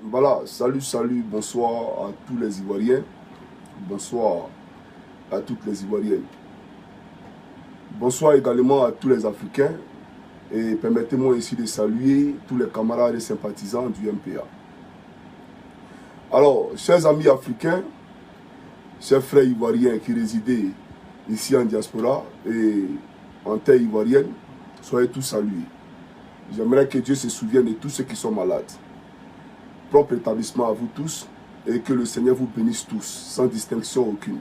Voilà, salut, bonsoir à tous les Ivoiriens, bonsoir à toutes les Ivoiriennes. Bonsoir également à tous les Africains et permettez-moi ici de saluer tous les camarades et sympathisants du MPA. Alors, chers amis africains, chers frères ivoiriens qui résidaient ici en diaspora et en terre ivoirienne, soyez tous salués. J'aimerais que Dieu se souvienne de tous ceux qui sont malades. Propre établissement à vous tous et que le Seigneur vous bénisse tous, sans distinction aucune.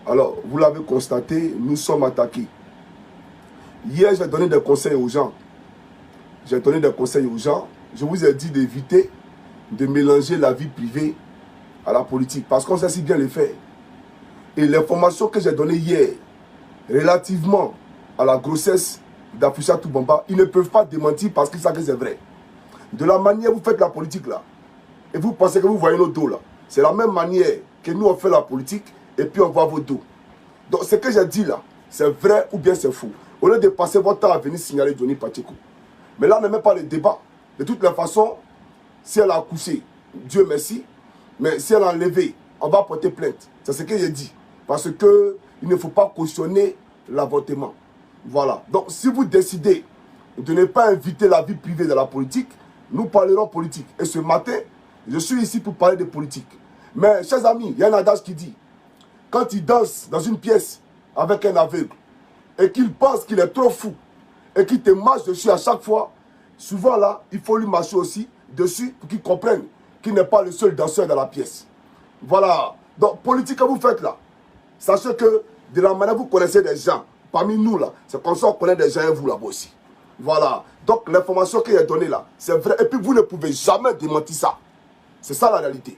Alors, vous l'avez constaté, nous sommes attaqués. Hier, j'ai donné des conseils aux gens. Je vous ai dit d'éviter de mélanger la vie privée à la politique, parce qu'on sait si bien les faire. Et l'information que j'ai donnée hier, relativement à la grossesse d'Afoucha Toubamba, ils ne peuvent pas démentir parce qu'ils savent que c'est vrai. De la manière vous faites la politique là, et vous pensez que vous voyez nos dos là, c'est la même manière que nous on fait la politique, et puis on voit vos dos. Donc ce que j'ai dit là, c'est vrai ou bien c'est faux. Au lieu de passer votre temps à venir signaler Johnny Pacheco. Mais là, on ne met pas le débat. De toutes les façons, si elle a accouché, Dieu merci. Mais si elle a enlevé, on va porter plainte. C'est ce que j'ai dit. Parce qu'il ne faut pas cautionner l'avortement. Voilà. Donc, si vous décidez de ne pas inviter la vie privée de la politique, nous parlerons politique. Et ce matin, je suis ici pour parler de politique. Mais, chers amis, il y a un adage qui dit, quand il danse dans une pièce avec un aveugle, et qu'il pense qu'il est trop fou, et qu'il te marche dessus à chaque fois, souvent là, il faut lui marcher aussi dessus pour qu'il comprenne qu'il n'est pas le seul danseur dans la pièce. Voilà. Donc, politique que vous faites là, sachez que de la manière vous connaissez des gens, parmi nous là, c'est comme ça qu'on connaît des gens et vous là-bas aussi. Voilà. Donc, l'information qu'il a donnée là, c'est vrai. Et puis, vous ne pouvez jamais démentir ça. C'est ça la réalité.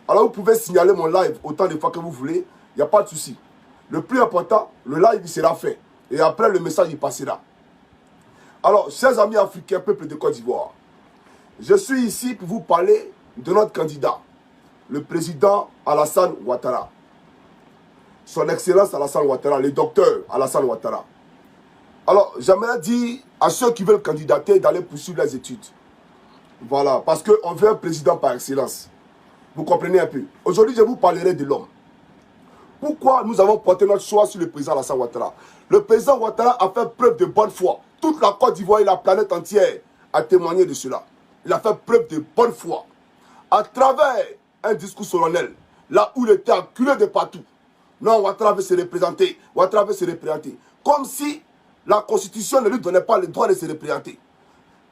Alors, vous pouvez signaler mon live autant de fois que vous voulez, il n'y a pas de souci. Le plus important, le live il sera fait. Et après, le message il passera. Alors, chers amis africains, peuple de Côte d'Ivoire, je suis ici pour vous parler de notre candidat, le président Alassane Ouattara. Son Excellence Alassane Ouattara, le docteur Alassane Ouattara. Alors, j'aimerais dire à ceux qui veulent candidater d'aller poursuivre les études. Voilà, parce qu'on veut un président par excellence. Vous comprenez un peu. Aujourd'hui, je vous parlerai de l'homme. Pourquoi nous avons porté notre choix sur le président Alassane Ouattara? Le président Ouattara a fait preuve de bonne foi. Toute la Côte d'Ivoire et la planète entière a témoigné de cela. Il a fait preuve de bonne foi. À travers un discours solennel, là où il était acculé de partout. Non, Ouattara veut se représenter. Ouattara veut se représenter. Comme si la Constitution ne lui donnait pas le droit de se représenter.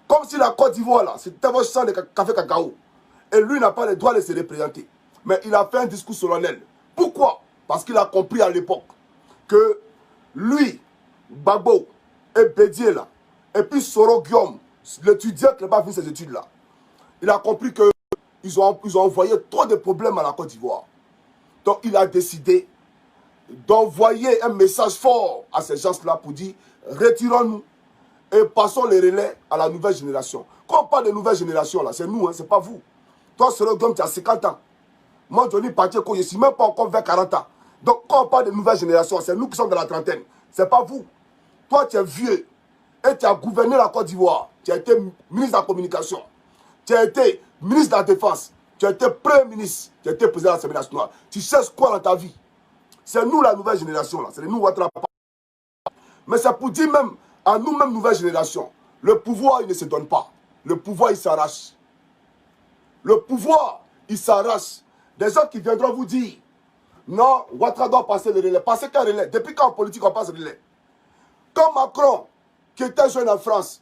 Comme si la Côte d'Ivoire, là, c'était un champ de café cacao. Et lui n'a pas le droit de se représenter. Mais il a fait un discours solennel. Pourquoi? Parce qu'il a compris à l'époque que lui, Gbagbo et Bédié là, et puis Soro Guillaume, l'étudiant qui n'a pas fait ces études-là, il a compris qu'ils ont envoyé trop de problèmes à la Côte d'Ivoire. Donc il a décidé d'envoyer un message fort à ces gens-là pour dire retirons-nous et passons les relais à la nouvelle génération. Quand on parle de nouvelle génération, là, c'est nous, hein, c'est pas vous. Toi, Soro Guillaume, tu as 50 ans. Moi, Johnny Pacheco, je ne suis même pas encore vers 40 ans. Donc, quand on parle de nouvelle génération, c'est nous qui sommes dans la trentaine. Ce n'est pas vous. Toi, tu es vieux et tu as gouverné la Côte d'Ivoire. Tu as été ministre de la Communication. Tu as été ministre de la Défense. Tu as été Premier ministre. Tu as été président de l'Assemblée nationale. Tu cherches quoi dans ta vie? C'est nous, la nouvelle génération. C'est nous, Ouattara. Mais c'est pour dire même à nous-mêmes, nouvelle génération, le pouvoir, il ne se donne pas. Le pouvoir, il s'arrache. Le pouvoir, il s'arrache. Des gens qui viendront vous dire, non, Ouattara doit passer le relais. Passer quel relais? Depuis quand en politique on passe le relais? Quand Macron, qui était jeune en France,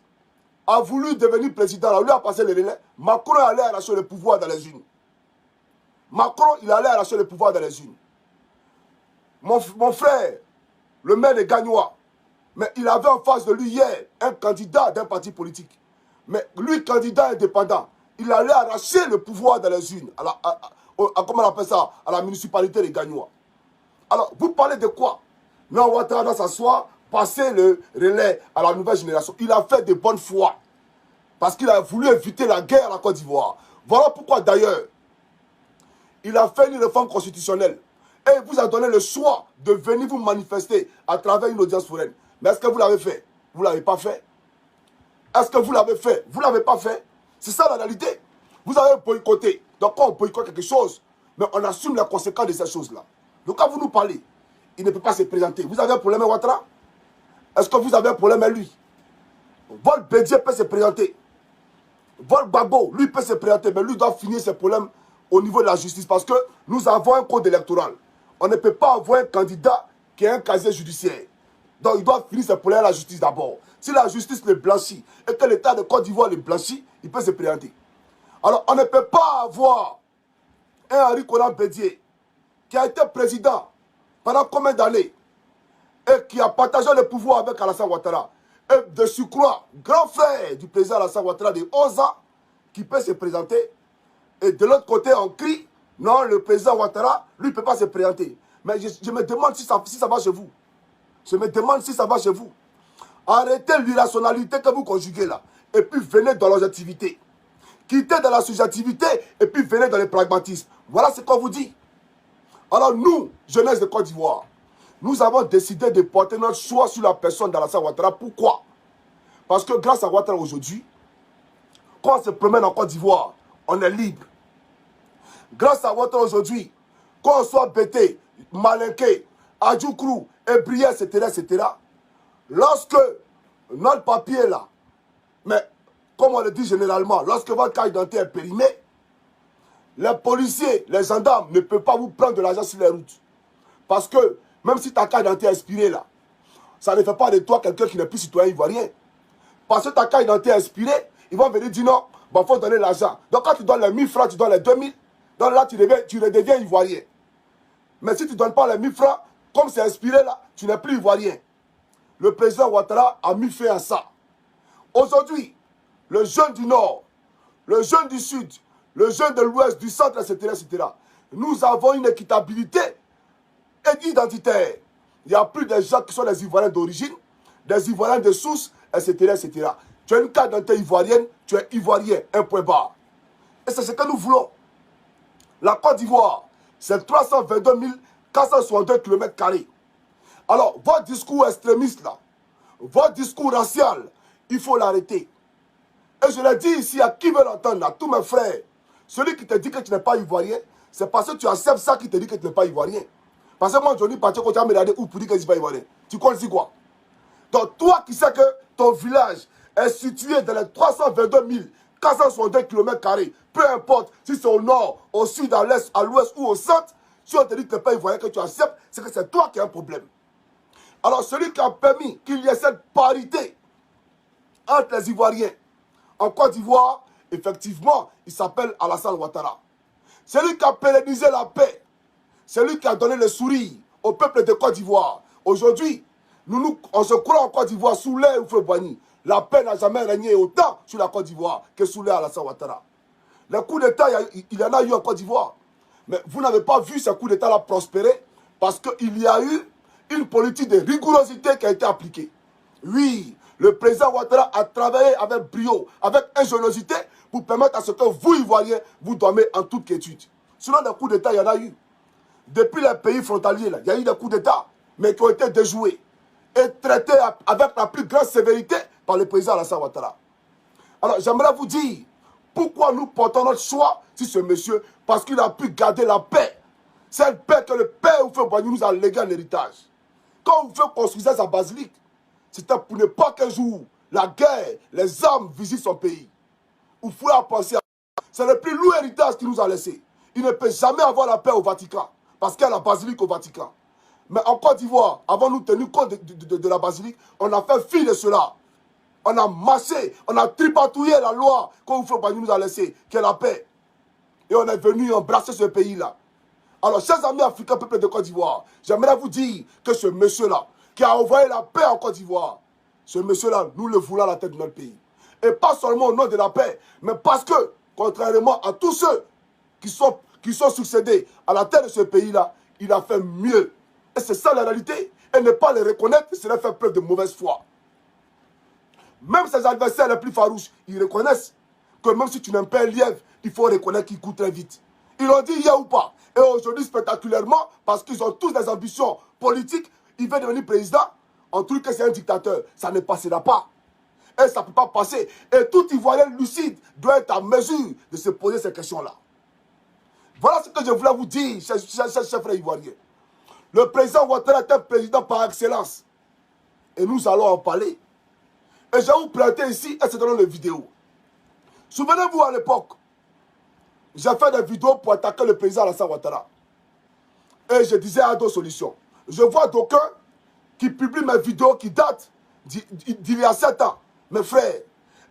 a voulu devenir président, là, lui a passé le relais, Macron allait arracher le pouvoir dans les urnes. Macron, il allait arracher le pouvoir dans les urnes. Mon frère, le maire de Gagnoa, mais il avait en face de lui hier un candidat d'un parti politique. Mais lui, candidat indépendant, il allait arracher le pouvoir dans les urnes. Comment on appelle ça? À la municipalité de Gagnoa. Alors, vous parlez de quoi? Non, Ouattara doit s'asseoir, passer le relais à la nouvelle génération. Il a fait de bonne foi. Parce qu'il a voulu éviter la guerre à la Côte d'Ivoire. Voilà pourquoi d'ailleurs, il a fait une réforme constitutionnelle. Et il vous a donné le choix de venir vous manifester à travers une audience foraine. Mais est-ce que vous l'avez fait? Vous ne l'avez pas fait. Est-ce que vous l'avez fait? Vous ne l'avez pas fait. C'est ça la réalité. Vous avez boycotté. Donc quand on boycotte quelque chose, mais on assume les conséquences de ces choses-là. Donc quand vous nous parlez, il ne peut pas se présenter. Vous avez un problème avec Ouattara? Est-ce que vous avez un problème avec lui? Vol Bédier peut se présenter. Vol Gbagbo, lui peut se présenter, mais lui doit finir ses problèmes au niveau de la justice parce que nous avons un code électoral. On ne peut pas avoir un candidat qui a un casier judiciaire. Donc il doit finir ses problèmes à la justice d'abord. Si la justice le blanchit et que l'État de Côte d'Ivoire le blanchit, il peut se présenter. Alors on ne peut pas avoir un Henri Konan Bédier qui a été président pendant combien d'années et qui a partagé le pouvoir avec Alassane Ouattara. Et de surcroît, grand frère du président Alassane Ouattara de 11 ans qui peut se présenter. Et de l'autre côté, on crie, non, le président Ouattara, lui, ne peut pas se présenter. Mais je me demande si ça va chez vous. Je me demande si ça va chez vous. Arrêtez l'irrationalité que vous conjuguez là. Et puis venez dans l'objectivité. Quittez dans la subjectivité et puis venez dans le pragmatisme. Voilà ce qu'on vous dit. Alors nous, jeunesse de Côte d'Ivoire, nous avons décidé de porter notre choix sur la personne d'Alassane Ouattara. Pourquoi? Parce que grâce à Ouattara aujourd'hui, quand on se promène en Côte d'Ivoire, on est libre. Grâce à Ouattara aujourd'hui, quand on soit Bété, Malinké, Adjoukrou, Ebrié, etc., lorsque notre papier est là, mais comme on le dit généralement, lorsque votre carte d'identité est périmée, les policiers, les gendarmes ne peuvent pas vous prendre de l'argent sur les routes. Parce que même si ta carte d'identité est expirée là, ça ne fait pas de toi quelqu'un qui n'est plus citoyen ivoirien. Parce que ta carte d'identité est expirée, ils vont venir dire non, il faut donner l'argent. Donc quand tu donnes les 1000 francs, tu donnes les 2000, donc là tu redeviens ivoirien. Mais si tu ne donnes pas les 1000 francs, comme c'est expiré là, tu n'es plus ivoirien. Le président Ouattara a mis fin à ça. Aujourd'hui, le jeune du Nord, le jeune du Sud, le jeune de l'Ouest, du Centre, etc., nous avons une équitabilité identitaire. Il n'y a plus des gens qui sont des Ivoiriens d'origine, des Ivoiriens de source, etc., Tu as une carte d'identité ivoirienne, tu es ivoirien, un point barre. Et c'est ce que nous voulons. La Côte d'Ivoire, c'est 322 462 km². Alors, votre discours extrémiste là, votre discours racial, il faut l'arrêter. Et je l'ai dit ici à qui veut l'entendre, à tous mes frères. Celui qui te dit que tu n'es pas ivoirien, c'est parce que tu acceptes ça qui te dit que tu n'es pas ivoirien. Parce que moi, Johnny Pacheco, quand tu as me regardé où pour dire que je ne suis pas ivoirien, tu connais quoi? Donc, toi qui sais que ton village est situé dans les 322 462 km², peu importe si c'est au nord, au sud, à l'est, à l'ouest ou au centre, si on te dit que tu n'es pas ivoirien, que tu acceptes, c'est que c'est toi qui as un problème. Alors, celui qui a permis qu'il y ait cette parité entre les Ivoiriens en Côte d'Ivoire, effectivement, il s'appelle Alassane Ouattara. C'est lui qui a pérennisé la paix. C'est lui qui a donné le sourire au peuple de Côte d'Ivoire. Aujourd'hui, on se croit en Côte d'Ivoire sous l'air Houphouët-Boigny. La paix n'a jamais régné autant sur la Côte d'Ivoire que sous l'air Alassane Ouattara. Les coups d'État, il y en a eu en Côte d'Ivoire. Mais vous n'avez pas vu ces coups d'État-là prospérer parce qu'il y a eu une politique de rigorosité qui a été appliquée. Oui, le président Ouattara a travaillé avec brio, avec ingéniosité pour permettre à ce que vous, Ivoiriens, vous dormez en toute quiétude. Sinon, des coups d'État, il y en a eu. Depuis les pays frontaliers, là, il y a eu des coups d'État, mais qui ont été déjoués et traités avec la plus grande sévérité par le président Alassane Ouattara. Alors, j'aimerais vous dire pourquoi nous portons notre choix sur ce monsieur, parce qu'il a pu garder la paix. Cette paix que le père Houphouët-Boigny nous a légué en héritage. Quand Houphouët construisait sa basilique, c'était pour ne pas qu'un jour, la guerre, les armes visitent son pays. Houphouët a pensé à ça. C'est le plus lourd héritage qu'il nous a laissé. Il ne peut jamais avoir la paix au Vatican, parce qu'il y a la basilique au Vatican. Mais en Côte d'Ivoire, avant nous tenu compte de la basilique, on a fait fi de cela. On a marché, on a tripatouillé la loi que Houphouët-Boigny nous a laissée, qui est la paix. Et on est venu embrasser ce pays-là. Alors, chers amis africains, peuple de Côte d'Ivoire, j'aimerais vous dire que ce monsieur-là, qui a envoyé la paix en Côte d'Ivoire, ce monsieur-là, nous le voulons à la tête de notre pays. Et pas seulement au nom de la paix, mais parce que, contrairement à tous ceux qui sont succédés à la tête de ce pays-là, il a fait mieux. Et c'est ça la réalité. Et ne pas le reconnaître, c'est faire preuve de mauvaise foi. Même ses adversaires les plus farouches, ils reconnaissent que même si tu n'aimes pas un lièvre, il faut reconnaître qu'il court très vite. Ils l'ont dit hier ou pas. Et aujourd'hui, spectaculairement, parce qu'ils ont tous des ambitions politiques, il veut devenir président, on trouve que c'est un dictateur. Ça ne passera pas. Et ça ne peut pas passer. Et tout Ivoirien lucide doit être à mesure de se poser ces questions-là. Voilà ce que je voulais vous dire, chers frères ivoiriens. Le président Ouattara est un président par excellence. Et nous allons en parler. Et je vais vous présenter ici un certain nombre de vidéos. Souvenez-vous à l'époque, j'ai fait des vidéos pour attaquer le président Alassane Ouattara. Et je disais à d'autres solutions. Je vois d'aucuns qui publient mes vidéos qui datent d'il y a 7 ans. Mes frères,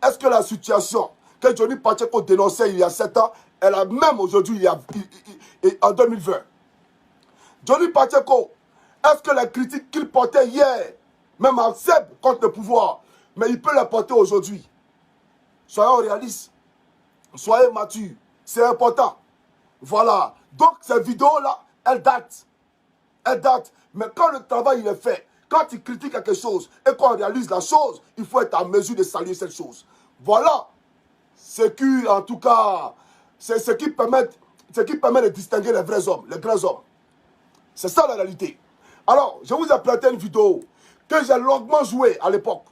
est-ce que la situation que Johnny Pacheco dénonçait il y a 7 ans est la même aujourd'hui en 2020? Johnny Pacheco, est-ce que les critiques qu'il portait hier, même en Seb contre le pouvoir, mais il peut les porter aujourd'hui? Soyons réalistes, soyez matures, c'est important. Voilà, donc ces vidéos-là, elles datent. Elles datent, mais quand le travail il est fait, quand il critique quelque chose et qu'on réalise la chose, il faut être en mesure de saluer cette chose. Voilà ce qui, en tout cas, c'est ce qui permet de distinguer les vrais hommes, les grands hommes. C'est ça la réalité. Alors, je vous ai prêté une vidéo que j'ai longuement jouée à l'époque.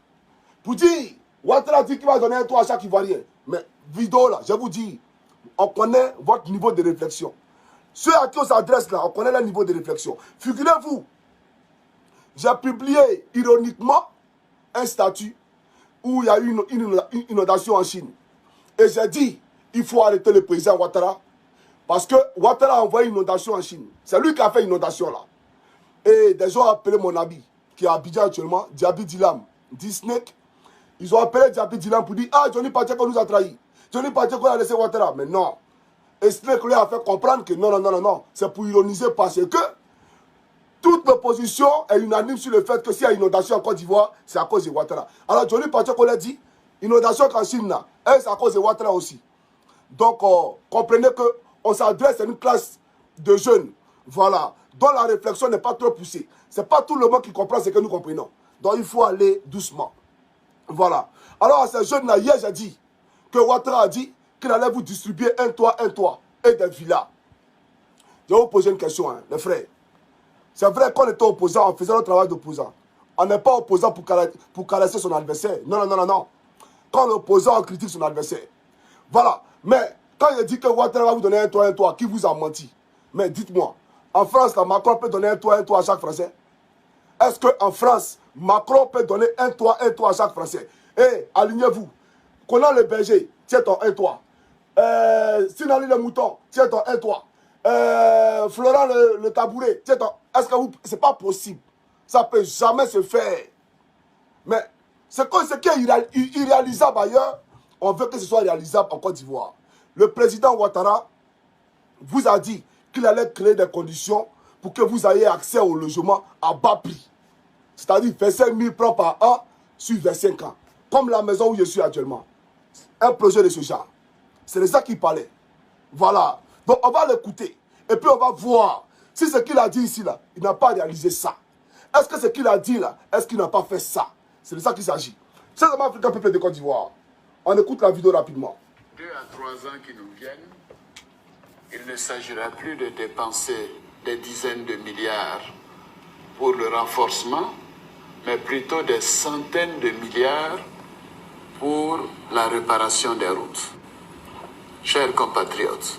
Pour dire, Ouattara dit qu'il va donner un toit à chaque Ivoirien. Mais vidéo là, je vous dis, on connaît votre niveau de réflexion. Ceux à qui on s'adresse là, on connaît leur niveau de réflexion. Figurez-vous, j'ai publié ironiquement un statut où il y a eu une inondation en Chine. Et j'ai dit, il faut arrêter le président Ouattara. Parce que Ouattara a envoyé une inondation en Chine. C'est lui qui a fait l'inondation là. Et des gens ont appelé mon ami, qui est à Abidjan actuellement, Diaby Dilam, Snake. Ils ont appelé Diaby Dilam pour dire, ah, Johnny Pacheco nous a trahis. Johnny Pacheco a laissé Ouattara. Mais non. Et Snake lui a fait comprendre que non. C'est pour ironiser parce que toute l'opposition est unanime sur le fait que s'il y a inondation en Côte d'Ivoire, c'est à cause de Ouattara. Alors Johnny Pacheco l'a dit, inondation en Chine, c'est à cause de Ouattara aussi. Donc, comprenez qu'on s'adresse à une classe de jeunes, voilà, dont la réflexion n'est pas trop poussée. Ce n'est pas tout le monde qui comprend ce que nous comprenons. Donc, il faut aller doucement. Voilà. Alors, à ces jeunes-là, hier, j'ai dit que Ouattara a dit qu'il allait vous distribuer un toit et des villas. Je vais vous poser une question, hein, les frères. C'est vrai qu'on était opposants, on faisait notre travail d'opposant. On n'est pas opposant pour caresser son adversaire. Non. Quand l'opposant, on critique son adversaire. Voilà. Mais quand il dit que Ouattara va vous donner un toit, qui vous a menti? Mais dites-moi, en France, la Macron peut donner un toit à chaque Français? Est-ce qu'en France, Macron peut donner un toit à chaque Français? Eh, alignez-vous. Conan le berger, tiens ton un toit. Sinali le mouton, tiens ton un toit. Florent le tabouret, tiens ton... Est-ce que vous... C'est pas possible. Ça ne peut jamais se faire. Mais ce qui est irréalisable ailleurs, on veut que ce soit réalisable en Côte d'Ivoire. Le président Ouattara vous a dit qu'il allait créer des conditions pour que vous ayez accès au logement à bas prix. C'est-à-dire 25 000 francs par an sur 25 ans. Comme la maison où je suis actuellement. Un projet de ce genre. C'est de ça qu'il parlait. Voilà. Donc on va l'écouter. Et puis on va voir si ce qu'il a dit ici, là, il n'a pas réalisé ça. Est-ce que ce qu'il a dit là, est-ce qu'il n'a pas fait ça? C'est de ça qu'il s'agit. C'est le Africain peuple de Côte d'Ivoire. On écoute la vidéo rapidement. 2 à 3 ans qui nous viennent, il ne s'agira plus de dépenser des dizaines de milliards pour le renforcement, mais plutôt des centaines de milliards pour la réparation des routes. Chers compatriotes,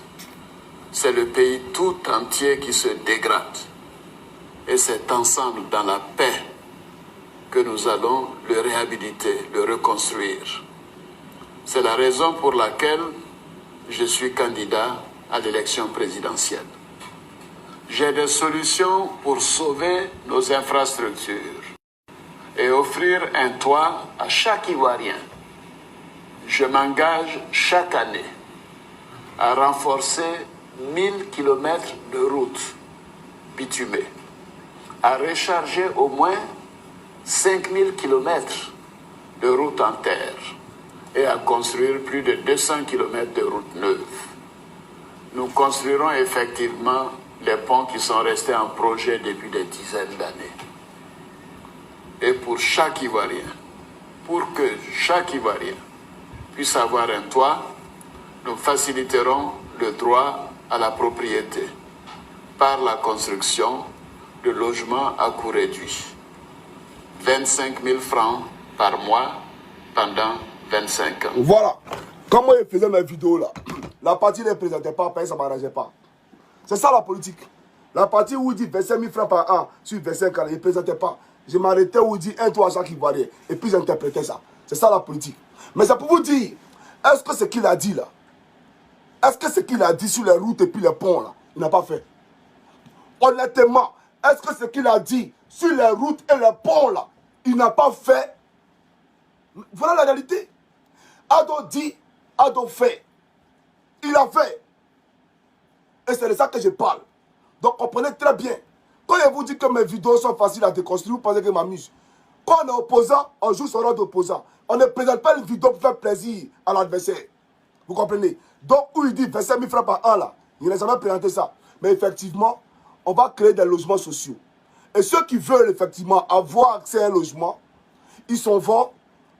c'est le pays tout entier qui se dégrade. Et c'est ensemble, dans la paix, que nous allons le réhabiliter, le reconstruire. C'est la raison pour laquelle je suis candidat à l'élection présidentielle. J'ai des solutions pour sauver nos infrastructures et offrir un toit à chaque Ivoirien. Je m'engage chaque année à renforcer 1000 km de routes bitumées, à recharger au moins 5000 km de routes en terre et à construire plus de 200 km de routes neuves. Nous construirons effectivement les ponts qui sont restés en projet depuis des dizaines d'années. Et pour chaque Ivoirien, pour que chaque Ivoirien puisse avoir un toit, nous faciliterons le droit à la propriété par la construction de logements à coût réduit. 25 000 francs par mois pendant 25 ans. Voilà. Quand moi je faisais mes vidéos là, la partie ne présentait pas, ça ne m'arrangeait pas. C'est ça la politique. La partie où il dit 25 000 francs par an sur 25 ans, il ne présentait pas. Je m'arrêtais où il dit 1 tour à chaque Ivoirien. Et puis j'interprétais ça. C'est ça la politique. Mais c'est pour vous dire, est-ce que ce qu'il a dit là, est-ce que ce qu'il a dit sur les routes et puis les ponts là, il n'a pas fait? Honnêtement, est-ce que ce qu'il a dit sur les routes et les ponts là, il n'a pas fait? Voilà la réalité. Ado dit, Ado fait. Il a fait. Et c'est de ça que je parle. Donc comprenez très bien. Quand je vous dis que mes vidéos sont faciles à déconstruire, vous pensez que je m'amuse. Quand on est opposant, on joue son rôle d'opposant. On ne présente pas une vidéo pour faire plaisir à l'adversaire. Vous comprenez? Donc où il dit 25 000 francs par an là, il n'a jamais présenté ça. Mais effectivement, on va créer des logements sociaux. Et ceux qui veulent effectivement avoir accès à un logement, ils s'en vont,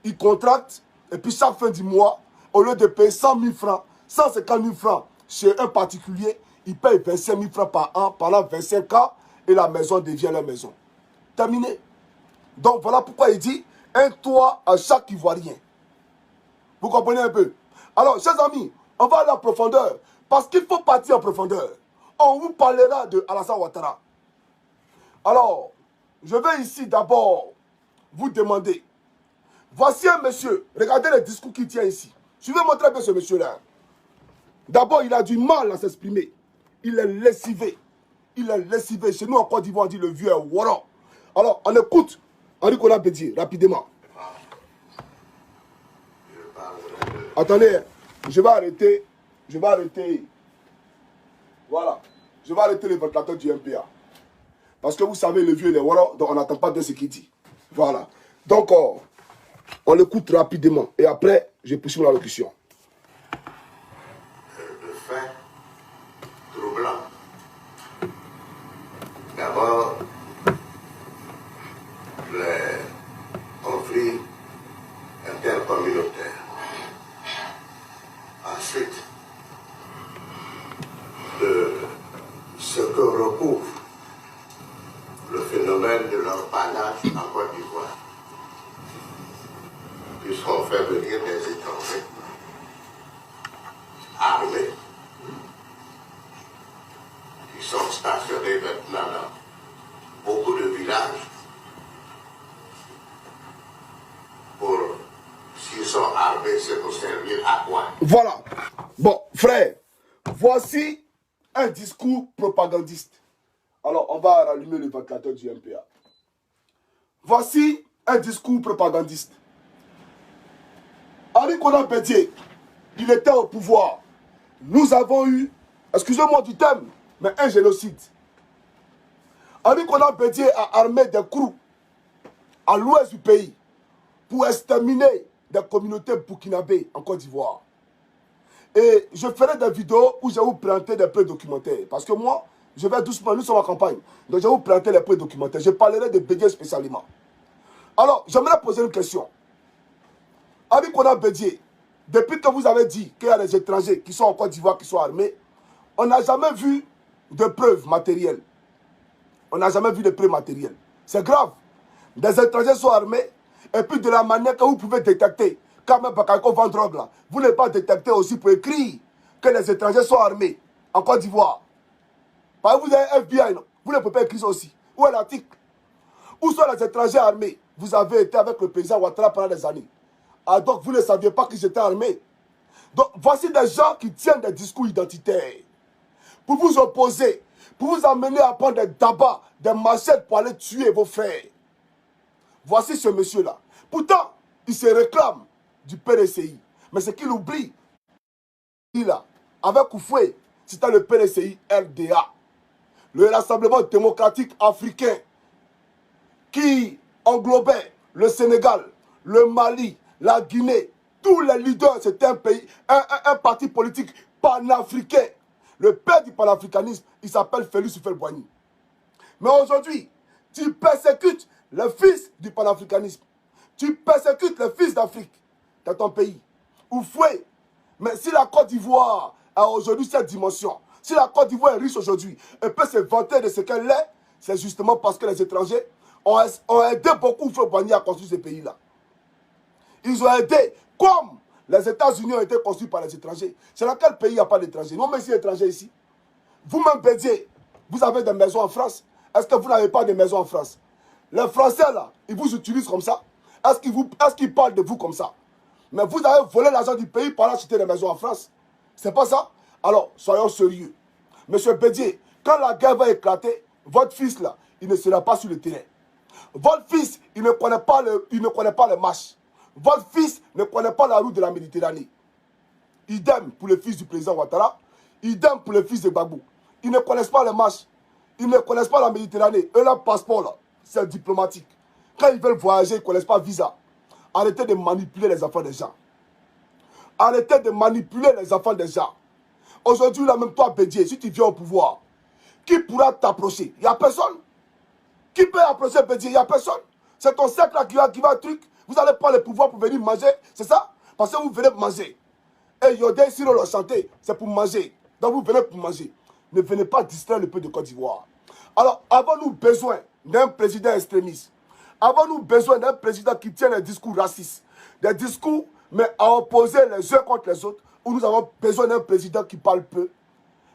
ils contractent, et puis chaque fin du mois, au lieu de payer 100 000 francs, 150 000 francs chez un particulier, ils payent 25 000 francs par an pendant 25 ans et la maison devient leur maison. Terminé. Donc voilà pourquoi il dit un toit à chaque Ivoirien. Vous comprenez un peu? Alors, chers amis, on va aller en profondeur parce qu'il faut partir en profondeur. On vous parlera de Alassane Ouattara. Alors, je vais ici d'abord vous demander. Voici un monsieur. Regardez le discours qu'il tient ici. Suivez-moi très bien ce monsieur-là. D'abord, il a du mal à s'exprimer. Il est lessivé. Il est lessivé. Chez nous, en Côte d'Ivoire, on dit le vieux est Wara. Alors, on écoute Henri Konan Bédié, rapidement. Attendez, je vais arrêter. Voilà. Je vais arrêter les ventilateurs du MPA. Parce que vous savez, le vieux, il est Wara, donc on n'attend pas de ce qu'il dit. Voilà. Donc, on l'écoute rapidement. Et après, je poursuis la locution. De faits troublants. D'abord, les conflits intercommunautaires. Ensuite, ce que recouvre le phénomène de l'orphanage en Côte d'Ivoire. Puisqu'on fait venir des étrangers armés qui sont stationnés maintenant dans beaucoup de villages pour, s'ils sont armés, c'est pour servir à quoi? Voilà. Bon, frère, voici un discours propagandiste. Alors, on va rallumer le ventilateur du MPA. Voici un discours propagandiste. Henri Konan Bédié, il était au pouvoir. Nous avons eu, excusez-moi du thème, mais un génocide. Henri Konan Bédié a armé des crews à l'ouest du pays pour exterminer des communautés burkinabées en Côte d'Ivoire. Et je ferai des vidéos où je vais vous présenter des preuves documentaires. Parce que moi, je vais doucement, nous sommes en campagne. Donc je vais vous présenter les preuves documentaires. Je parlerai de Bédié spécialement. Alors, j'aimerais poser une question. Henri Konan Bédié, depuis que vous avez dit qu'il y a des étrangers qui sont en Côte d'Ivoire, qui sont armés, on n'a jamais vu de preuves matérielles. On n'a jamais vu de preuves matérielles. C'est grave. Des étrangers sont armés, et puis de la manière que vous pouvez détecter, quand même Bakayoko vend drogue là, vous n'avez pas détecté aussi pour écrire que les étrangers sont armés en Côte d'Ivoire. Par exemple, vous avez FBI, non? Vous ne pouvez pas écrire ça aussi. Où est l'article? Où sont les étrangers armés? Vous avez été avec le président Ouattara pendant des années. Ah, donc vous ne saviez pas qu'ils étaient armés. Donc voici des gens qui tiennent des discours identitaires pour vous opposer, pour vous amener à prendre des tabacs, des machettes pour aller tuer vos frères. Voici ce monsieur-là. Pourtant, il se réclame du PDCI. Mais ce qu'il oublie, il a, avec Koufoué, c'était le PDCI RDA, le Rassemblement démocratique africain, qui englobait le Sénégal, le Mali, la Guinée. Tous les leaders, c'était un pays, un parti politique panafricain. Le père du panafricanisme, il s'appelle Félix Houphouët-Boigny. Mais aujourd'hui, tu persécutes le fils du panafricanisme. Tu persécutes les fils d'Afrique dans ton pays. Houphouët. Mais si la Côte d'Ivoire a aujourd'hui cette dimension, si la Côte d'Ivoire est riche aujourd'hui et peut se vanter de ce qu'elle est, c'est justement parce que les étrangers ont aidé beaucoup Houphouët-Boigny à construire ce pays-là. Ils ont été comme les États-Unis ont été construits par les étrangers. C'est dans quel pays il n'y a pas d'étrangers? Non, mais si étrangers ici. Vous-même, Bédier, vous avez des maisons en France. Est-ce que vous n'avez pas de maisons en France? Les Français, là, ils vous utilisent comme ça. Est-ce qu'ils parlent de vous comme ça? Mais vous avez volé l'argent du pays par acheter des maisons en France. C'est pas ça? Alors, soyons sérieux. Monsieur Bédier, quand la guerre va éclater, votre fils, là, il ne sera pas sur le terrain. Votre fils, il ne connaît pas le match. Votre fils ne connaît pas la route de la Méditerranée. Idem pour le fils du président Ouattara. Idem pour le fils de Gbagbo. Ils ne connaissent pas le match. Ils ne connaissent pas la Méditerranée. Eux, leur passeport, là, c'est diplomatique. Quand ils veulent voyager, ils ne connaissent pas visa. Arrêtez de manipuler les enfants des gens. Arrêtez de manipuler les enfants des gens. Aujourd'hui, là, même toi, Bédier, si tu viens au pouvoir, qui pourra t'approcher? Il n'y a personne. Qui peut approcher Bédier? Il n'y a personne. C'est ton cercle là qui va truc. Vous n'allez pas le pouvoir pour venir manger. C'est ça? Parce que vous venez manger. Et Yodé, si le chanter, c'est pour manger. Donc vous venez pour manger. Ne venez pas distraire le peuple de Côte d'Ivoire. Alors, avons-nous besoin d'un président extrémiste? Avons-nous besoin d'un président qui tient des discours racistes? Des discours, mais à opposer les uns contre les autres? Ou nous avons besoin d'un président qui parle peu,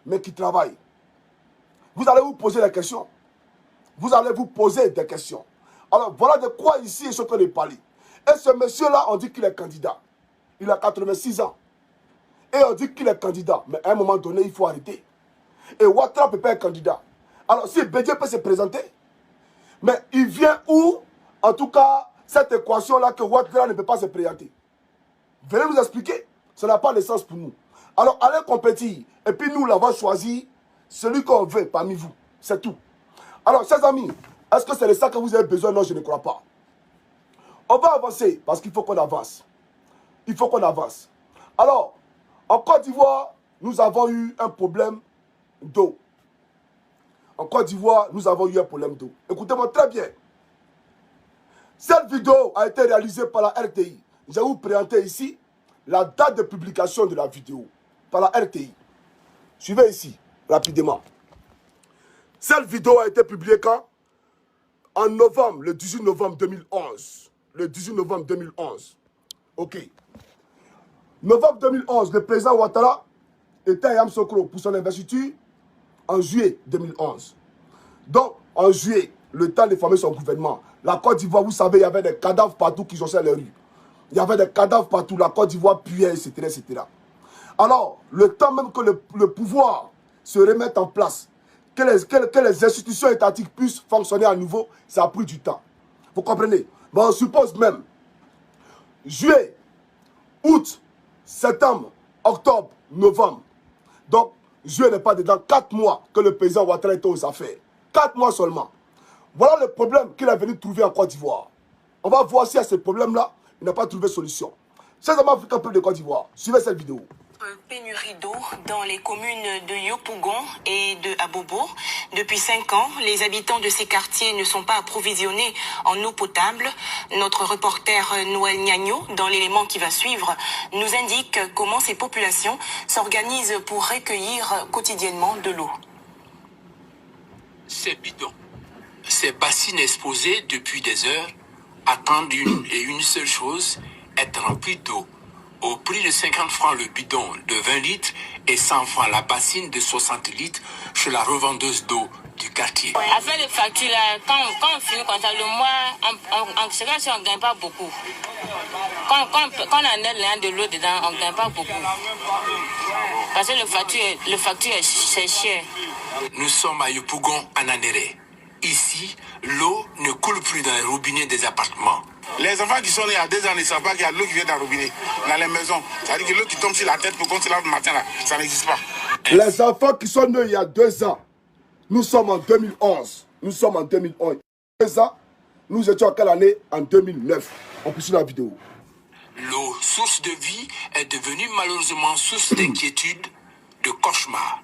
mais qui travaille? Vous allez vous poser des questions. Vous allez vous poser des questions. Alors, voilà de quoi ici ils sont en train de parler. Et ce monsieur-là, on dit qu'il est candidat. Il a 86 ans. Et on dit qu'il est candidat. Mais à un moment donné, il faut arrêter. Et Ouattara ne peut pas être candidat. Alors, si Bédier peut se présenter, mais il vient où, en tout cas, cette équation-là que Ouattara ne peut pas se présenter? Venez nous expliquer. Ça n'a pas de sens pour nous. Alors, allez compétir. Et puis, nous, l'avons choisi celui qu'on veut parmi vous. C'est tout. Alors, chers amis, est-ce que c'est de ça que vous avez besoin? Non, je ne crois pas. On va avancer parce qu'il faut qu'on avance. Il faut qu'on avance. Alors, en Côte d'Ivoire, nous avons eu un problème d'eau. En Côte d'Ivoire, nous avons eu un problème d'eau. Écoutez-moi très bien. Cette vidéo a été réalisée par la RTI. Je vais vous présenter ici la date de publication de la vidéo par la RTI. Suivez ici, rapidement. Cette vidéo a été publiée quand? En novembre, le 18 novembre 2011. Le 18 novembre 2011. Ok. Novembre 2011, le président Ouattara était à Yamoussoukro pour son investiture en juillet 2011. Donc, en juillet, le temps de former son gouvernement, la Côte d'Ivoire, vous savez, il y avait des cadavres partout qui jonchaient les rues. Il y avait des cadavres partout, la Côte d'Ivoire puait, etc., etc. Alors, le temps même que le pouvoir se remette en place, que les institutions étatiques puissent fonctionner à nouveau, ça a pris du temps. Vous comprenez? Bon, on suppose même, juillet, août, septembre, octobre, novembre. Donc, juillet n'est pas dedans. 4 mois que le président Ouattara était aux affaires. 4 mois seulement. Voilà le problème qu'il est venu trouver en Côte d'Ivoire. On va voir si à ce problème-là, il n'a pas trouvé solution. Chers amis africains, peuple de Côte d'Ivoire, suivez cette vidéo. Pénurie d'eau dans les communes de Yopougon et de Abobo. Depuis 5 ans, les habitants de ces quartiers ne sont pas approvisionnés en eau potable. Notre reporter Noël Gnagno, dans l'élément qui va suivre, nous indique comment ces populations s'organisent pour recueillir quotidiennement de l'eau. Ces bidons, ces bassines exposées depuis des heures, attendent une seule chose, être remplis d'eau. Au prix de 50 francs le bidon de 20 litres et 100 francs la bassine de 60 litres chez la revendeuse d'eau du quartier. À faire les factures, là, quand on finit comme ça, le mois, en ce cas, on ne gagne pas beaucoup. Quand on a de l'eau dedans, on ne gagne pas beaucoup. Parce que le facture c'est cher. Nous sommes à Yopougon, en Anéré. Ici, l'eau ne coule plus dans les robinets des appartements. Les enfants qui sont nés il y a 2 ans ne savent pas qu'il y a de l'eau qui vient dans le robinet, dans les maisons. C'est-à-dire que l'eau qui tombe sur la tête pour qu'on se lave le matin, là, ça n'existe pas. Les enfants qui sont nés il y a 2 ans, nous sommes en 2011. Nous sommes en 2011. 2 ans, nous étions en quelle année? En 2009. On peut suivre la vidéo. L'eau, source de vie, est devenue malheureusement source d'inquiétude, de cauchemar,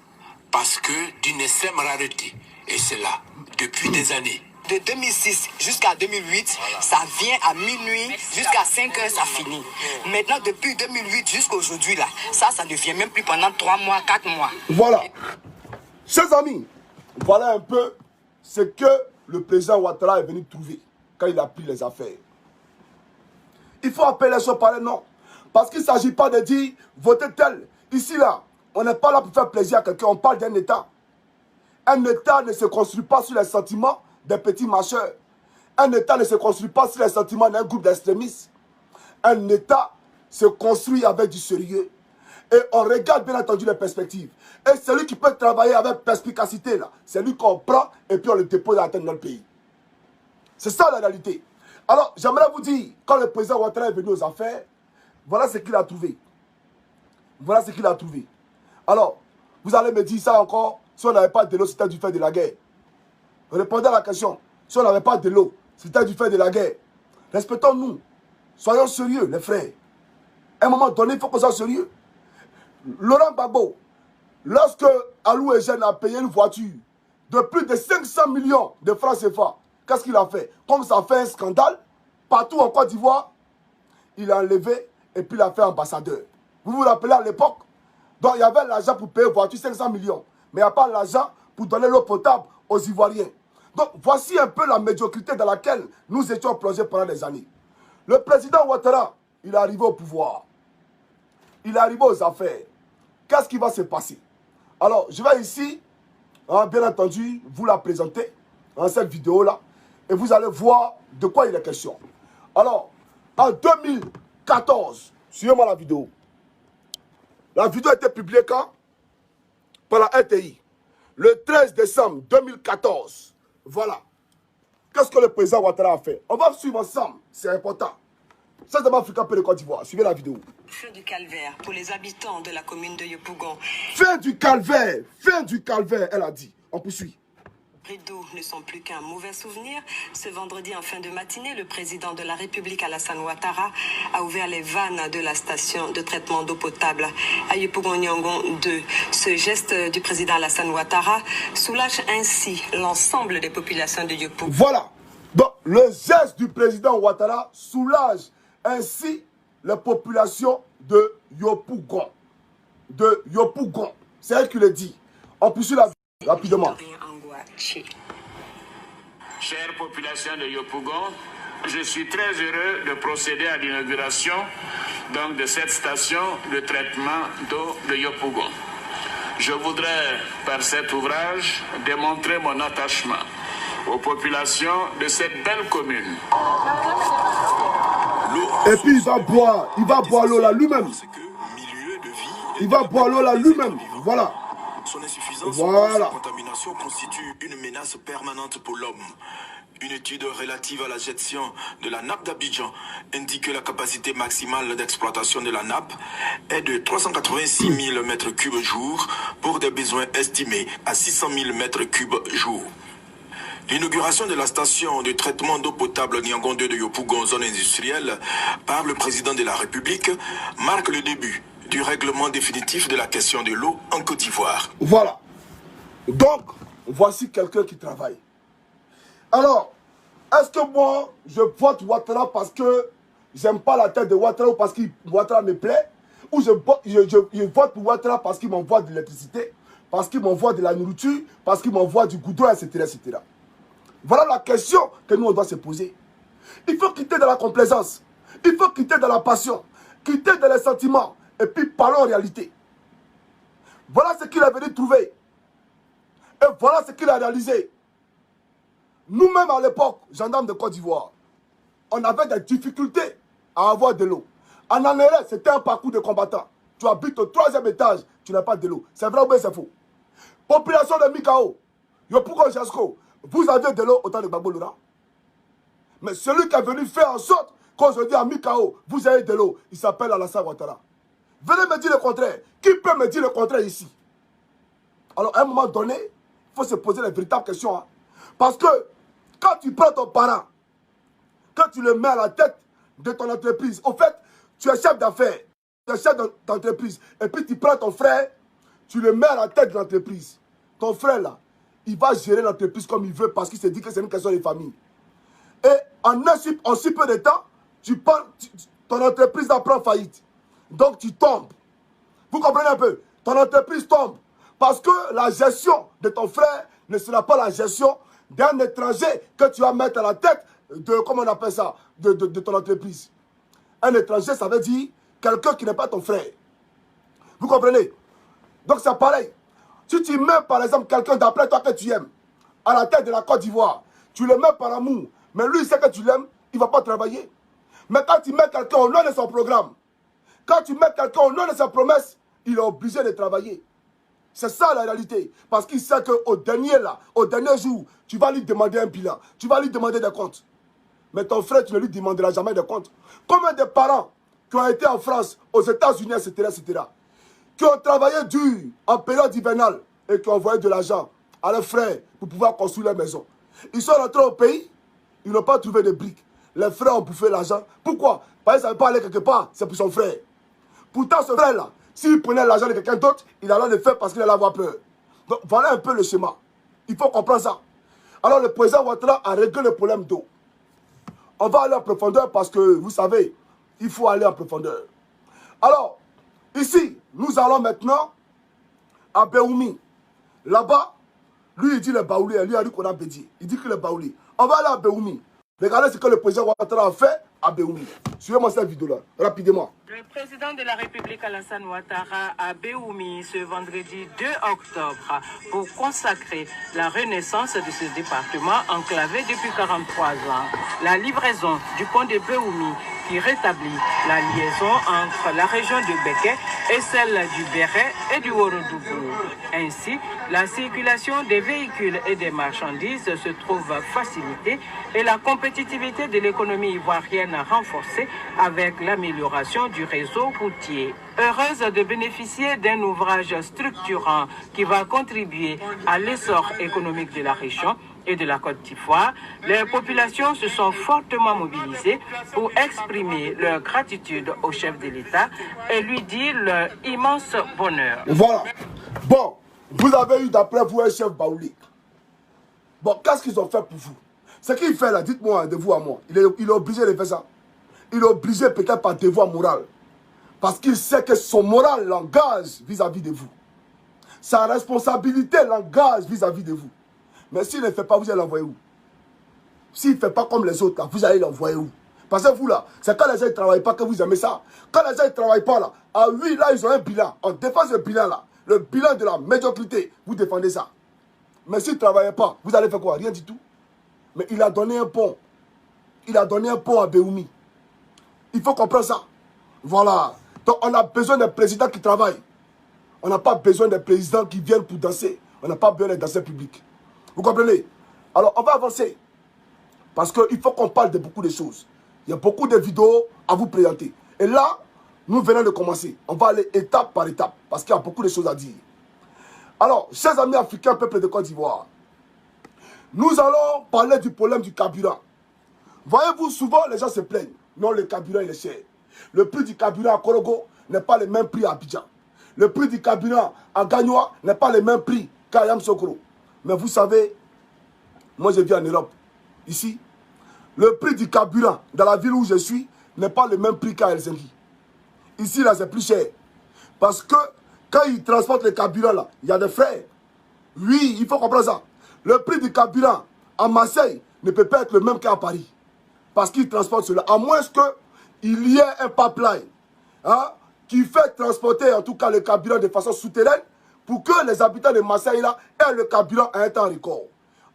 parce que d'une extrême rareté. Et c'est là, depuis des années. De 2006 jusqu'à 2008, ça vient à minuit, jusqu'à 5 heures, ça finit. Maintenant, depuis 2008 jusqu'à aujourd'hui, là, ça ne vient même plus pendant 3 mois, 4 mois. Voilà. Chers amis, voilà un peu ce que le président Ouattara est venu trouver quand il a pris les affaires. Il faut appeler les choses par les noms. Parce qu'il ne s'agit pas de dire, votez tel. Ici, là, on n'est pas là pour faire plaisir à quelqu'un, on parle d'un État. Un État ne se construit pas sur les sentiments des petits marcheurs. Un État ne se construit pas sur les sentiments d'un groupe d'extrémistes. Un État se construit avec du sérieux. Et on regarde bien entendu les perspectives. Et celui qui peut travailler avec perspicacité, là, c'est lui qu'on prend et puis on le dépose à la tête de notre pays. C'est ça la réalité. Alors, j'aimerais vous dire, quand le président Ouattara est venu aux affaires, voilà ce qu'il a trouvé. Voilà ce qu'il a trouvé. Alors, vous allez me dire ça encore, si on n'avait pas de l'eau, c'était du fait de la guerre. Répondez à la question. Si on n'avait pas de l'eau, c'était du fait de la guerre. Respectons-nous. Soyons sérieux, les frères. À un moment donné, il faut qu'on soit sérieux. Laurent Gbagbo, lorsque Alou Eugène a payé une voiture de plus de 500 millions de francs CFA, qu'est-ce qu'il a fait? Comme ça a fait un scandale, partout en Côte d'Ivoire, il a enlevé et puis il a fait ambassadeur. Vous vous rappelez à l'époque? Donc il y avait l'argent pour payer une voiture 500 millions. Mais il n'y a pas l'argent pour donner l'eau potable aux Ivoiriens. Donc voici un peu la médiocrité dans laquelle nous étions plongés pendant des années. Le président Ouattara, il est arrivé au pouvoir. Il est arrivé aux affaires. Qu'est-ce qui va se passer? Alors, je vais ici, bien entendu, vous la présenter dans cette vidéo-là. Et vous allez voir de quoi il est question. Alors, en 2014, suivez-moi la vidéo. La vidéo a été publiée quand? Par la RTI. Le 13 décembre 2014. Voilà. Qu'est-ce que le président Ouattara a fait? On va suivre ensemble. C'est important. C'est de Africa de Côte d'Ivoire. Suivez la vidéo. Fin du calvaire pour les habitants de la commune de Yopougon. Fin du calvaire, elle a dit. On poursuit. Les rideaux ne sont plus qu'un mauvais souvenir. Ce vendredi en fin de matinée, le président de la République, Alassane Ouattara, a ouvert les vannes de la station de traitement d'eau potable à Yopougon-Niangon 2. Ce geste du président Alassane Ouattara soulage ainsi l'ensemble des populations de Yopougon. Voilà. Donc, le geste du président Ouattara soulage ainsi les populations de Yopougon. De Yopougon. C'est elle qui le dit. On poursuit la vidéo rapidement. Chère population de Yopougon, je suis très heureux de procéder à l'inauguration de cette station de traitement d'eau de Yopougon. Je voudrais, par cet ouvrage, démontrer mon attachement aux populations de cette belle commune. Et puis il va boire l'eau là lui-même. Il va boire l'eau là lui-même. Voilà. Son insuffisance ou sa contamination constitue une menace permanente pour l'homme. Une étude relative à la gestion de la nappe d'Abidjan indique que la capacité maximale d'exploitation de la nappe est de 386 000 m3 jour pour des besoins estimés à 600 000 m3 jour. L'inauguration de la station de traitement d'eau potable Niangon 2 de Yopougon, zone industrielle, par le président de la République, marque le début du règlement définitif de la question de l'eau en Côte d'Ivoire. Voilà. Donc, voici quelqu'un qui travaille. Alors, est-ce que moi, je vote Ouattara parce que j'aime pas la tête de Ouattara ou parce que Ouattara me plaît? Ou je vote pour Ouattara parce qu'il m'envoie de l'électricité, parce qu'il m'envoie de la nourriture, parce qu'il m'envoie du goudron, etc., etc. Voilà la question que nous, on doit se poser. Il faut quitter de la complaisance. Il faut quitter de la passion. Quitter de les sentiments. Et puis parlons en réalité. Voilà ce qu'il est venu trouver. Et voilà ce qu'il a réalisé. Nous-mêmes à l'époque, gendarmes de Côte d'Ivoire, on avait des difficultés à avoir de l'eau. En Anéré, c'était un parcours de combattants. Tu habites au 3e étage, tu n'as pas de l'eau. C'est vrai ou bien c'est faux? Population de Mikao, Yopougon Jasco, vous avez de l'eau au temps de Gbagbo Laurent. Mais celui qui est venu faire en sorte qu'aujourd'hui à Mikao, vous avez de l'eau, il s'appelle Alassane Ouattara. Venez me dire le contraire. Qui peut me dire le contraire ici? Alors, à un moment donné, il faut se poser les véritables questions. Hein. Parce que, quand tu prends ton parent, quand tu le mets à la tête de ton entreprise, au fait, tu es chef d'affaires, tu es chef d'entreprise, et puis tu prends ton frère, tu le mets à la tête de l'entreprise. Ton frère, là, il va gérer l'entreprise comme il veut parce qu'il se dit que c'est une question de famille. Et en si peu de temps, ton entreprise va prendre faillite. Donc tu tombes. Vous comprenez un peu? Ton entreprise tombe. Parce que la gestion de ton frère ne sera pas la gestion d'un étranger que tu vas mettre à la tête de, comment on appelle ça, de ton entreprise. Un étranger, ça veut dire quelqu'un qui n'est pas ton frère. Vous comprenez? Donc c'est pareil. Si tu mets par exemple quelqu'un d'après toi que tu aimes, à la tête de la Côte d'Ivoire, tu le mets par amour, mais lui il sait que tu l'aimes, il ne va pas travailler. Mais quand tu mets quelqu'un au nom de son programme, quand tu mets quelqu'un au nom de sa promesse, il est obligé de travailler. C'est ça la réalité. Parce qu'il sait qu'au dernier jour, tu vas lui demander un bilan, tu vas lui demander des comptes. Mais ton frère, tu ne lui demanderas jamais de comptes. Combien de parents qui ont été en France, aux États-Unis, etc., qui ont travaillé dur en période hivernale et qui ont envoyé de l'argent à leurs frères pour pouvoir construire leur maison. Ils sont rentrés au pays, ils n'ont pas trouvé de briques. Les frères ont bouffé l'argent. Pourquoi? Parce qu'ils ne savaient pas aller quelque part, c'est pour son frère. Pourtant, ce frère-là, s'il prenait l'argent de quelqu'un d'autre, il allait le faire parce qu'il allait avoir peur. Donc voilà un peu le schéma. Il faut comprendre ça. Alors le président Ouattara a réglé le problème d'eau. On va aller en profondeur parce que, vous savez, il faut aller en profondeur. Alors, ici, nous allons maintenant à Béoumi. Là-bas, lui, il dit le Baouli, lui a dit qu'on a bédié. Il dit que le Baouli. On va aller à Béoumi. Regardez ce que le président Ouattara a fait à Béoumi. Suivez-moi cette vidéo-là, rapidement. Le président de la République Alassane Ouattara à Béoumi ce vendredi 2 octobre pour consacrer la renaissance de ce département enclavé depuis 43 ans. La livraison du pont de Béoumi qui rétablit la liaison entre la région de Béké et celle du Béret et du Ourodougou. Ainsi, la circulation des véhicules et des marchandises se trouve facilitée et la compétitivité de l'économie ivoirienne renforcée avec l'amélioration du réseau routier. Heureuse de bénéficier d'un ouvrage structurant qui va contribuer à l'essor économique de la région et de la Côte d'Ivoire, les populations se sont fortement mobilisées pour exprimer leur gratitude au chef de l'État et lui dire leur immense bonheur. Voilà. Bon, vous avez eu d'après vous un chef Baouli. Bon, qu'est-ce qu'ils ont fait pour vous? Ce qu'il fait là, dites-moi de vous à moi. Il est obligé de faire ça. Il est obligé peut-être par devoir moral. Parce qu'il sait que son moral l'engage vis-à-vis de vous. Sa responsabilité l'engage vis-à-vis de vous. Mais s'il ne fait pas, vous allez l'envoyer où? S'il ne fait pas comme les autres, là, vous allez l'envoyer où? Parce que vous là, c'est quand les gens ne travaillent pas que vous aimez ça. Quand les gens ne travaillent pas là, ah oui, là ils ont un bilan. On défend ce bilan là. Le bilan de la médiocrité, vous défendez ça. Mais s'il ne travaille pas, vous allez faire quoi? Rien du tout. Mais il a donné un pont. Il a donné un pont à Béoumi. Il faut comprendre ça. Voilà. Donc on a besoin d'un président qui travaille. On n'a pas besoin d'un président qui vienne pour danser. On n'a pas besoin d'un danseur public. Vous comprenez? Alors on va avancer. Parce qu'il faut qu'on parle de beaucoup de choses. Il y a beaucoup de vidéos à vous présenter. Et là, nous venons de commencer. On va aller étape par étape. Parce qu'il y a beaucoup de choses à dire. Alors, chers amis africains, peuple de Côte d'Ivoire, nous allons parler du problème du carburant. Voyez-vous, souvent les gens se plaignent. Non, le carburant il est cher. Le prix du carburant à Korogo n'est pas le même prix à Abidjan. Le prix du carburant à Gagnoa n'est pas le même prix qu'à Yamoussoukro. Mais vous savez, moi je vis en Europe. Ici, le prix du carburant dans la ville où je suis n'est pas le même prix qu'à Helsinki. Ici, là, c'est plus cher. Parce que quand ils transportent le carburant, là, il y a des frais. Oui, il faut comprendre ça. Le prix du carburant à Marseille ne peut pas être le même qu'à Paris. Parce qu'ils transportent cela. À moins qu'il y ait un pipeline qui fait transporter en tout cas le carburant de façon souterraine pour que les habitants de Marseille là, aient le carburant à un temps record.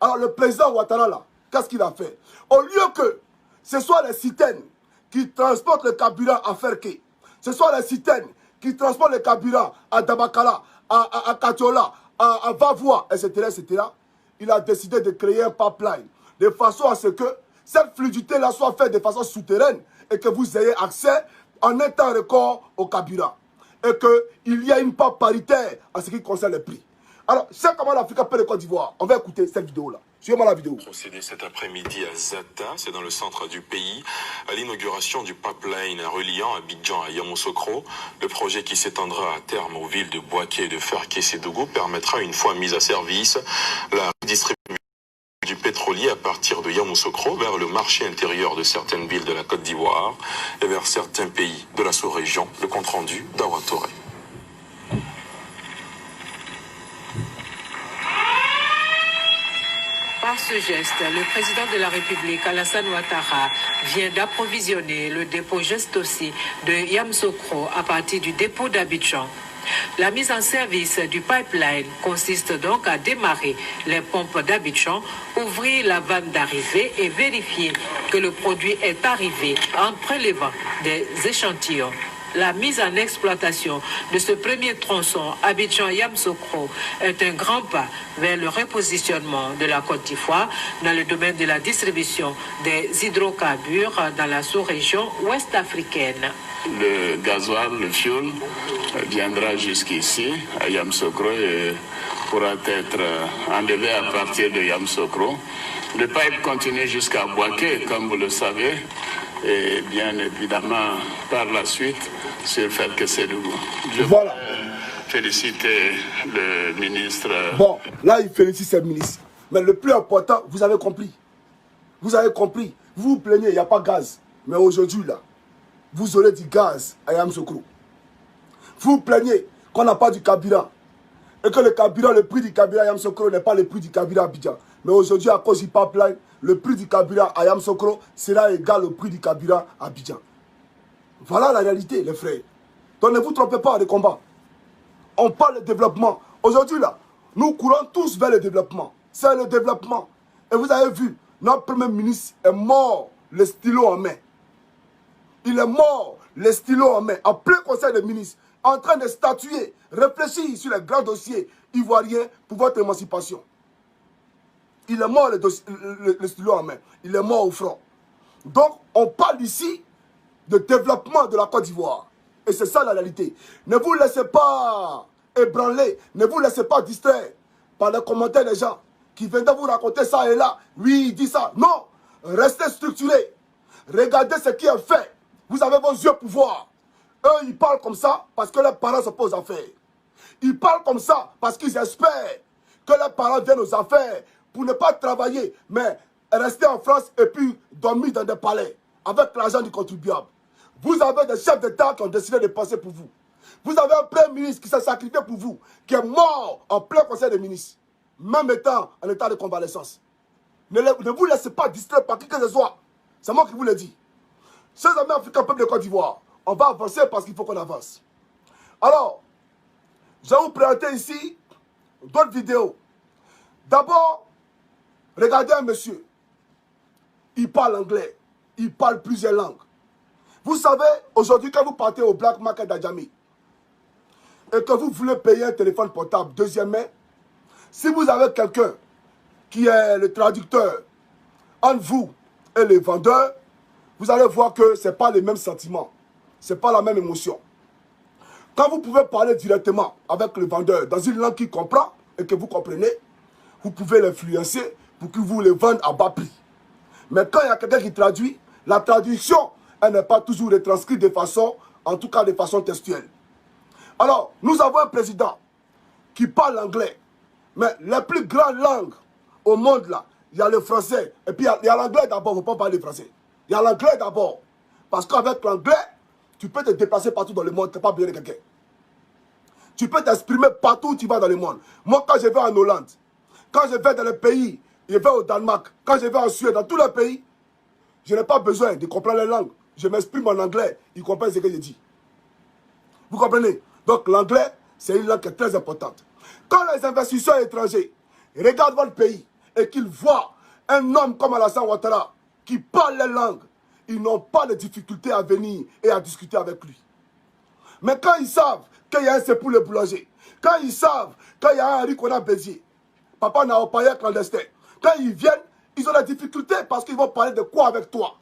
Alors le président Ouattara là, qu'est-ce qu'il a fait? Au lieu que ce soit les citernes qui transportent le carburant à Ferké, ce soit les citernes qui transportent le carburant à Dabakala, à Katiola, à Vavois, etc., etc., il a décidé de créer un pipeline de façon à ce que cette fluidité-là soit faite de façon souterraine et que vous ayez accès en un temps record au carburant. Et qu'il y a une part paritaire en ce qui concerne les prix. Alors, c'est comment l'Afrique peut le Côte d'Ivoire. On va écouter cette vidéo-là. Suivez-moi la vidéo. Procédé cet après-midi à Zata, c'est dans le centre du pays, à l'inauguration du pipeline reliant Abidjan à Yamoussoukro. Le projet qui s'étendra à terme aux villes de Bouaké et de Ferké-Sédougou permettra, une fois mise à service, la distribution du pétrolier à partir de Yamoussoukro vers le marché intérieur de certaines villes de la Côte d'Ivoire et vers certains pays de la sous-région. Le compte-rendu d'Awa Touré. Par ce geste, le président de la République, Alassane Ouattara, vient d'approvisionner le dépôt geste aussi de Yamoussoukro à partir du dépôt d'Abidjan. La mise en service du pipeline consiste donc à démarrer les pompes d'Abidjan, ouvrir la vanne d'arrivée et vérifier que le produit est arrivé en prélevant des échantillons. La mise en exploitation de ce premier tronçon Abidjan-Yamoussoukro est un grand pas vers le repositionnement de la Côte d'Ivoire dans le domaine de la distribution des hydrocarbures dans la sous-région ouest africaine. Le gasoil, le fioul, viendra jusqu'ici, à Yamoussoukro, et pourra être enlevé à partir de Yamoussoukro. Le pipe continue jusqu'à Bouaké, comme vous le savez, et bien évidemment, par la suite, sur le fait que c'est nouveau. Je voilà. Féliciter le ministre. Bon, là, il félicite ce ministre. Mais le plus important, vous avez compris. Vous avez compris. Vous vous plaignez, il n'y a pas de gaz. Mais aujourd'hui, là, vous aurez du gaz à Yamoussoukro. Vous vous plaignez qu'on n'a pas du carburant. Et que le carburant, le prix du carburant à Yamoussoukro n'est pas le prix du carburant à Abidjan. Mais aujourd'hui, à cause du pipeline, le prix du carburant à Yamoussoukro sera égal au prix du carburant à Abidjan. Voilà la réalité, les frères. Donc ne vous trompez pas de combat. On parle de développement. Aujourd'hui, là, nous courons tous vers le développement. C'est le développement. Et vous avez vu, notre premier ministre est mort, le stylo en main. Il est mort, le stylo en main, en plein conseil des ministres, en train de statuer, réfléchir sur les grands dossiers ivoiriens pour votre émancipation. Il est mort, le stylo en main. Il est mort au front. Donc, on parle ici de développement de la Côte d'Ivoire. Et c'est ça la réalité. Ne vous laissez pas ébranler, ne vous laissez pas distraire par les commentaires des gens qui viennent de vous raconter ça et là. Oui, il dit ça. Non, restez structurés. Regardez ce qui est fait. Vous avez vos yeux pour voir. Eux, ils parlent comme ça parce que leurs parents se posent aux affaires. Ils parlent comme ça parce qu'ils espèrent que leurs parents viennent aux affaires pour ne pas travailler, mais rester en France et puis dormir dans des palais avec l'argent du contribuable. Vous avez des chefs d'État qui ont décidé de penser pour vous. Vous avez un premier ministre qui s'est sacrifié pour vous, qui est mort en plein conseil des ministres, même étant en état de convalescence. Ne vous laissez pas distraire par qui que ce soit. C'est moi qui vous le dis. Chers amis africains, peuple de Côte d'Ivoire, on va avancer parce qu'il faut qu'on avance. Alors, je vais vous présenter ici d'autres vidéos. D'abord, regardez un monsieur. Il parle anglais. Il parle plusieurs langues. Vous savez, aujourd'hui, quand vous partez au Black Market d'Adjamé et que vous voulez payer un téléphone portable deuxième main, si vous avez quelqu'un qui est le traducteur entre vous et les vendeurs, vous allez voir que ce n'est pas les mêmes sentiments. Ce n'est pas la même émotion. Quand vous pouvez parler directement avec le vendeur dans une langue qu'il comprend et que vous comprenez, vous pouvez l'influencer pour qu'il vous le vende à bas prix. Mais quand il y a quelqu'un qui traduit, la traduction, elle n'est pas toujours retranscrite de façon, en tout cas de façon textuelle. Alors, nous avons un président qui parle anglais. Mais les plus grandes langues au monde, là, il y a le français. Et puis, il y a l'anglais d'abord, il ne faut pas parler français. Il y a l'anglais d'abord. Parce qu'avec l'anglais, tu peux te déplacer partout dans le monde, tu n'es pas besoin de quelqu'un. Tu peux t'exprimer partout où tu vas dans le monde. Moi, quand je vais en Hollande, quand je vais dans le pays, je vais au Danemark, quand je vais en Suède, dans tous les pays, je n'ai pas besoin de comprendre les langues. Je m'exprime en anglais, ils comprennent ce que je dis. Vous comprenez? Donc l'anglais, c'est une langue qui est très importante. Quand les investisseurs étrangers regardent votre pays et qu'ils voient un homme comme Alassane Ouattara qui parle les langues, ils n'ont pas de difficulté à venir et à discuter avec lui. Mais quand ils savent qu'il y a un c'est pour le boulanger, quand ils savent qu'il y a un Henri Konan Bézier, Papa Naopaya clandestin, quand ils viennent, ils ont des difficultés parce qu'ils vont parler de quoi avec toi?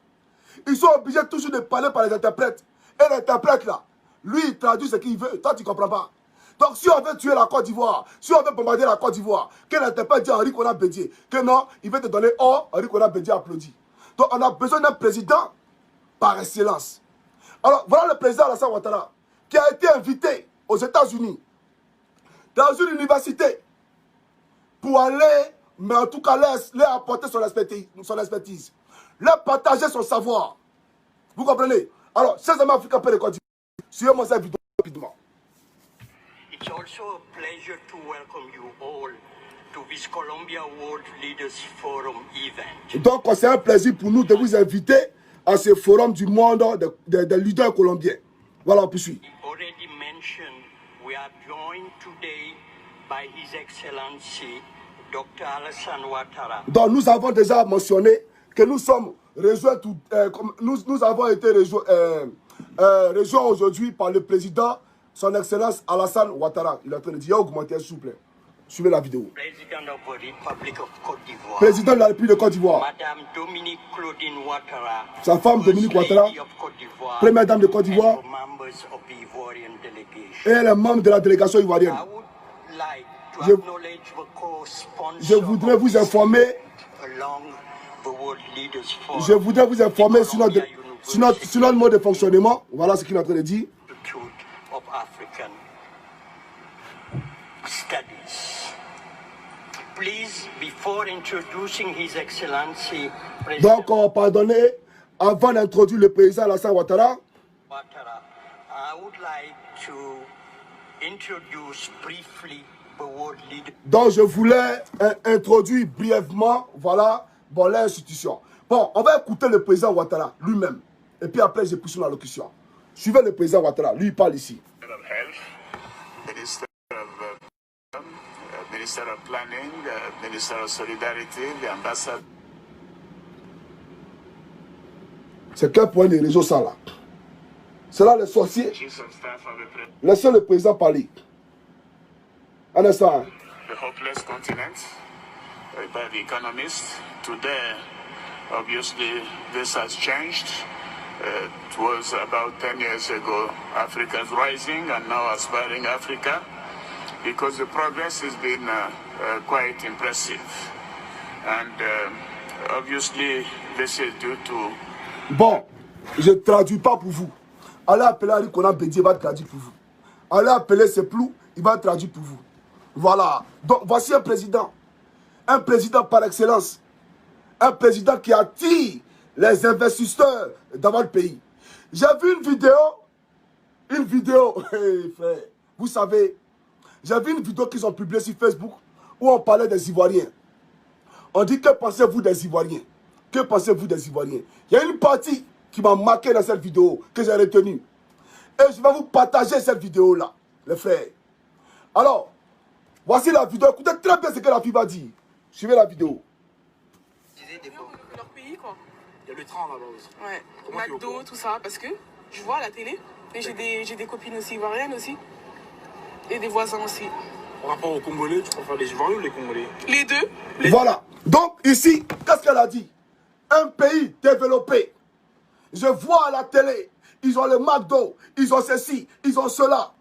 Ils sont obligés toujours de parler par les interprètes. Et l'interprète là, lui il traduit ce qu'il veut, toi tu ne comprends pas. Donc si on veut tuer la Côte d'Ivoire, si on veut bombarder la Côte d'Ivoire, que l'interprète dit à Henri Konan Bédié, que non, il veut te donner or, Henri Konan Bédié applaudit. Donc on a besoin d'un président par excellence. Alors voilà le président Alassane Ouattara qui a été invité aux États-Unis dans une université pour aller, mais en tout cas leur apporter son expertise, leur partager son savoir. Vous comprenez? Alors, chers amis africains, de Côte d'Ivoire, suivez-moi cette vidéo rapidement. It's also a pleasure to welcome you all Donc, c'est un plaisir pour nous de vous inviter à ce forum du monde des leaders colombiens. Voilà, on peut suivre. Donc, nous avons déjà mentionné que nous sommes rejoints, nous avons été rejoints aujourd'hui par le président, son excellence Alassane Ouattara. Il est en train de dire, augmentez s'il vous plaît. Suivez la vidéo. Président de la République de Côte d'Ivoire. Madame Dominique Claudine Ouattara. Sa femme Dominique Ouattara. Première dame de Côte d'Ivoire. Et elle est membre de la délégation ivoirienne. Je voudrais vous informer. Je voudrais vous informer sur notre mode de fonctionnement. Voilà ce qu'il est en train de dire. Donc, pardonnez, avant d'introduire le président Alassane Ouattara, donc je voulais introduire brièvement, voilà, bon, l'institution. Bon, on va écouter le président Ouattara lui-même. Et puis après, je pousse ma locution. Suivez le président Ouattara, lui il parle ici. Ministère of Planning, Ministère of Solidarity, l'ambassade. C'est quel point de réseau ça là? C'est là les sorciers. Laissez le président parler. Un instant. The hopeless continent by the Economist. Today, obviously, this has changed. It was about 10 years ago, Africa's rising and now aspiring Africa. Because the progress has been quite impressive. And obviously, this is due to... Bon, je ne traduis pas pour vous. Allez appeler Ali Konan Bédié, il va traduire pour vous. Allez appeler Seplou, il va traduire pour vous. Voilà. Donc, voici un président. Un président par excellence. Un président qui attire les investisseurs dans votre pays. J'ai vu une vidéo, hey, frère, vous savez... J'ai vu une vidéo qu'ils ont publiée sur Facebook où on parlait des Ivoiriens. On dit, que pensez-vous des Ivoiriens? Que pensez-vous des Ivoiriens? Il y a une partie qui m'a marqué dans cette vidéo que j'ai retenue. Et je vais vous partager cette vidéo-là, les frères. Alors, voici la vidéo. Écoutez très bien ce que la fille va dire. Suivez la vidéo. Leur pays, quoi. Il y a le train là-bas aussi. Ouais, McDo, tout ça, parce que je vois à la télé. Et j'ai des copines aussi ivoiriennes aussi. Et des voisins aussi. Par rapport aux Congolais, tu préfères les Ivoiriens ou les Congolais? Les deux. Voilà. Donc ici, qu'est-ce qu'elle a dit? Un pays développé. Je vois à la télé, ils ont le McDo, ils ont ceci, ils ont cela.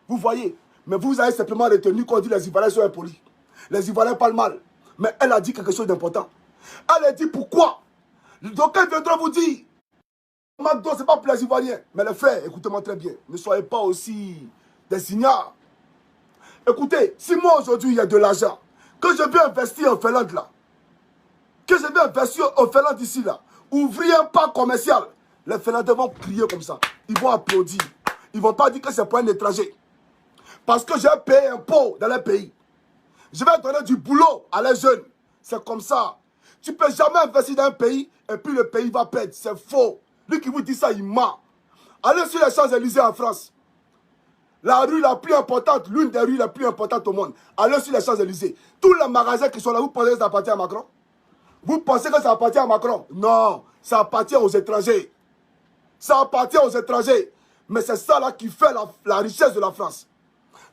Vous voyez? Mais vous avez simplement retenu qu'on dit les Ivoiriens sont impolis. Les Ivoiriens parlent mal. Mais elle a dit quelque chose d'important. Elle a dit pourquoi? Donc elle viendra vous dire, McDo, c'est pas pour les Ivoiriens. Mais les frères, écoutez-moi très bien. Ne soyez pas aussi des ignares. Écoutez, si moi aujourd'hui il y a de l'argent, que je vais investir en Finlande là, que je vais investir en Finlande ici là, ouvrir un parc commercial, les Finlandais vont crier comme ça. Ils vont applaudir. Ils ne vont pas dire que c'est pour un étranger. Parce que j'ai payé un impôt dans les pays. Je vais donner du boulot à les jeunes. C'est comme ça. Tu ne peux jamais investir dans un pays et puis le pays va perdre. C'est faux. Lui qui vous dit ça, il ment. Allez sur les Champs-Élysées en France. La rue la plus importante, l'une des rues les plus importantes au monde. Allez sur les Champs-Élysées. Tous les magasins qui sont là, vous pensez que ça appartient à Macron? Vous pensez que ça appartient à Macron? Non, ça appartient aux étrangers. Ça appartient aux étrangers. Mais c'est ça là qui fait la richesse de la France.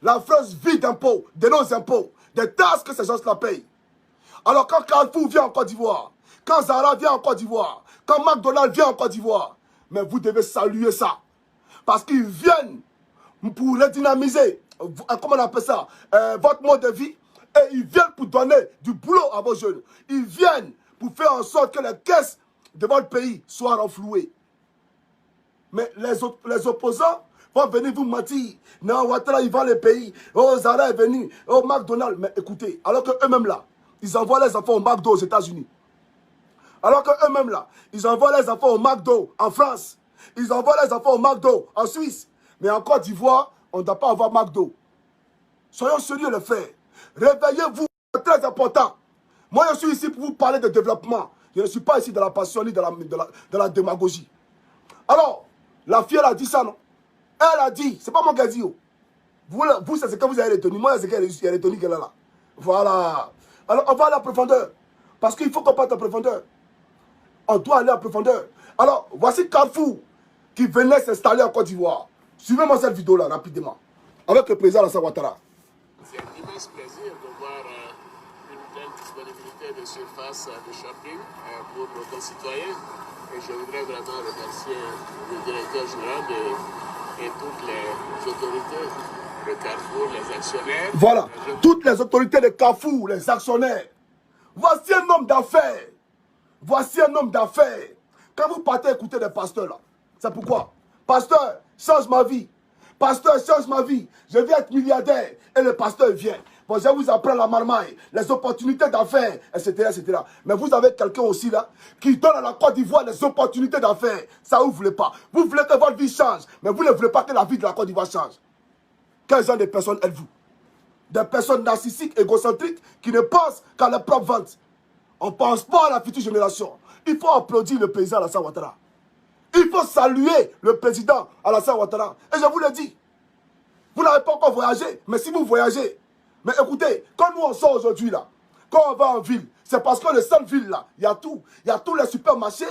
La France vit d'impôts, de nos impôts, des taxes que ces gens-là payent. Alors quand Carrefour vient en Côte d'Ivoire, quand Zara vient en Côte d'Ivoire, quand McDonald's vient en Côte d'Ivoire, mais vous devez saluer ça. Parce qu'ils viennent pour redynamiser, comment on appelle ça, votre mode de vie. Et ils viennent pour donner du boulot à vos jeunes. Ils viennent pour faire en sorte que les caisses de votre pays soient renflouées. Mais les opposants vont venir vous mentir. Non, Ouattara, il vend les pays. Oh, Zara est venu. Oh, McDonald's. Mais écoutez, alors qu'eux-mêmes là, ils envoient les enfants au McDo aux États-Unis. Alors qu'eux-mêmes là, ils envoient les enfants au McDo en France. Ils envoient les enfants au McDo en Suisse. Mais en Côte d'Ivoire, on ne doit pas avoir McDo. Soyons sérieux, les frères. Réveillez-vous, C'est très important. Moi, je suis ici pour vous parler de développement. Je ne suis pas ici de la passion ni de la démagogie. Alors, la fille, elle a dit ça, non? Elle a dit, c'est pas moi qui ai dit. Vous c'est ce que vous avez retenu. Moi, c'est ce qu'elle a retenu qu'elle est là. Voilà. Alors, on va aller en profondeur. Parce qu'il faut qu'on parte en profondeur. On doit aller en profondeur. Alors, voici Carrefour qui venait s'installer en Côte d'Ivoire. Suivez-moi cette vidéo-là, rapidement. Avec le président Alassane Ouattara. C'est un immense plaisir de voir une telle disponibilité de surface de shopping pour nos concitoyens. Et je voudrais vraiment remercier le directeur général et toutes les autorités de Carrefour, les actionnaires. Voilà, toutes les autorités de Carrefour, les actionnaires. Voici un homme d'affaires. Voici un homme d'affaires. Quand vous partez écouter des pasteurs là, c'est pourquoi? Pasteur, change ma vie. Pasteur, change ma vie. Je vais être milliardaire. Et le pasteur vient. Bon, je vous apprends la marmaille, les opportunités d'affaires, etc., etc. Mais vous avez quelqu'un aussi là qui donne à la Côte d'Ivoire les opportunités d'affaires. Ça, vous ne voulez pas. Vous voulez que votre vie change, mais vous ne voulez pas que la vie de la Côte d'Ivoire change. Quel genre de personnes êtes-vous? Des personnes narcissiques, égocentriques, qui ne pensent qu'à leur propre vente. On ne pense pas à la future génération. Il faut applaudir le président Alassane Ouattara. Il faut saluer le président Alassane Ouattara. Et je vous le dis, vous n'avez pas encore voyagé, mais si vous voyagez, mais écoutez, quand nous on sort aujourd'hui là, quand on va en ville, c'est parce que le centre-ville là, il y a tout. Il y a tous les supermarchés,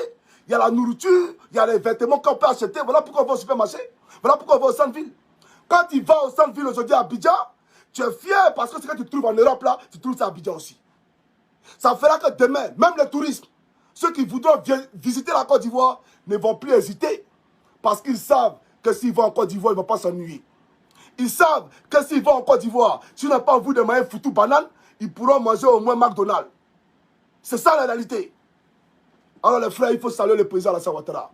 il y a la nourriture, il y a les vêtements qu'on peut acheter. Voilà pourquoi on va au supermarché. Voilà pourquoi on va au centre-ville. Quand tu vas au centre-ville aujourd'hui à Abidjan, tu es fier parce que ce que tu trouves en Europe là, tu trouves ça à Abidjan aussi. Ça fera que demain, même le tourisme, ceux qui voudront visiter la Côte d'Ivoire ne vont plus hésiter parce qu'ils savent que s'ils vont en Côte d'Ivoire, ils ne vont pas s'ennuyer. Ils savent que s'ils vont en Côte d'Ivoire, s'ils n'ont pas envie de manger foutu banane, ils pourront manger au moins McDonald's. C'est ça la réalité. Alors les frères, il faut saluer le président Alassane Ouattara.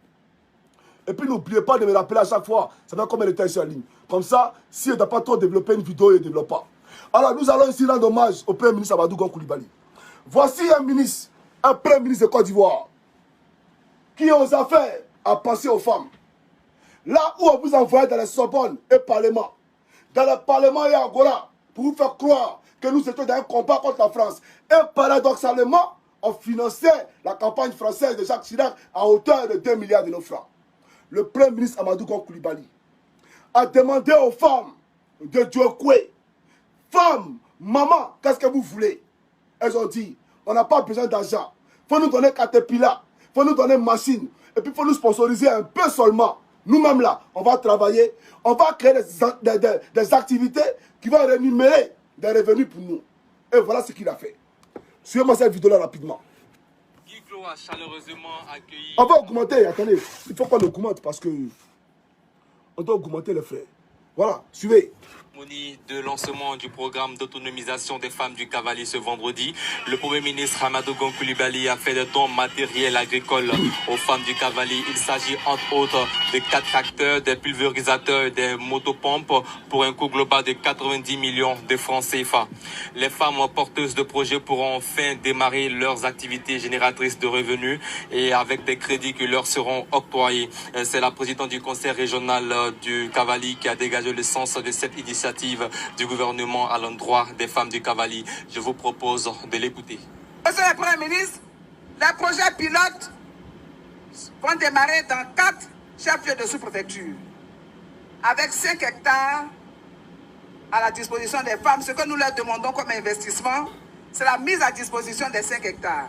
Et puis n'oubliez pas de me rappeler à chaque fois, ça fait combien de temps ici en ligne. Comme ça, si on ne doit pas trop développer une vidéo, il ne développe pas. Alors nous allons ici rendre hommage au Premier ministre Amadou Gon Coulibaly. Voici un ministre, un Premier ministre de Côte d'Ivoire, qui aux affaires à penser aux femmes. Là où on vous envoie dans les Sorbonne et Parlement, dans le Parlement et Agora, pour vous faire croire que nous étions dans un combat contre la France. Et paradoxalement, on finançait la campagne française de Jacques Chirac à hauteur de 2 milliards de nos francs. Le Premier ministre Amadou Gon Coulibaly a demandé aux femmes de Djokwe, femmes, maman, qu'est-ce que vous voulez? Elles ont dit, on n'a pas besoin d'argent. Il faut nous donner Caterpillar, il faut nous donner machine, et puis il faut nous sponsoriser un peu seulement. Nous-mêmes là, on va travailler, on va créer des activités qui vont rémunérer des revenus pour nous. Et voilà ce qu'il a fait. Suivez-moi cette vidéo-là rapidement. Guy Clos a chaleureusement accueilli... On va augmenter, attendez, il faut qu'on augmente parce que on doit augmenter les frais. Voilà, suivez. De lancement du programme d'autonomisation des femmes du Cavalier ce vendredi, le Premier ministre Amadou Gon Coulibaly a fait des dons matériels agricoles aux femmes du Cavalier. Il s'agit entre autres de 4 tracteurs, des pulvérisateurs et des motopompes pour un coût global de 90 millions de francs CFA. Les femmes porteuses de projets pourront enfin démarrer leurs activités génératrices de revenus et avec des crédits qui leur seront octroyés. C'est la présidente du conseil régional du Cavalier qui a dégagé le sens de cette initiative du gouvernement à l'endroit des femmes du Cavalier. Je vous propose de l'écouter. Monsieur le Premier ministre, les projets pilotes vont démarrer dans 4 chefs-lieux de sous-préfecture, avec 5 hectares à la disposition des femmes. Ce que nous leur demandons comme investissement, c'est la mise à disposition des 5 hectares.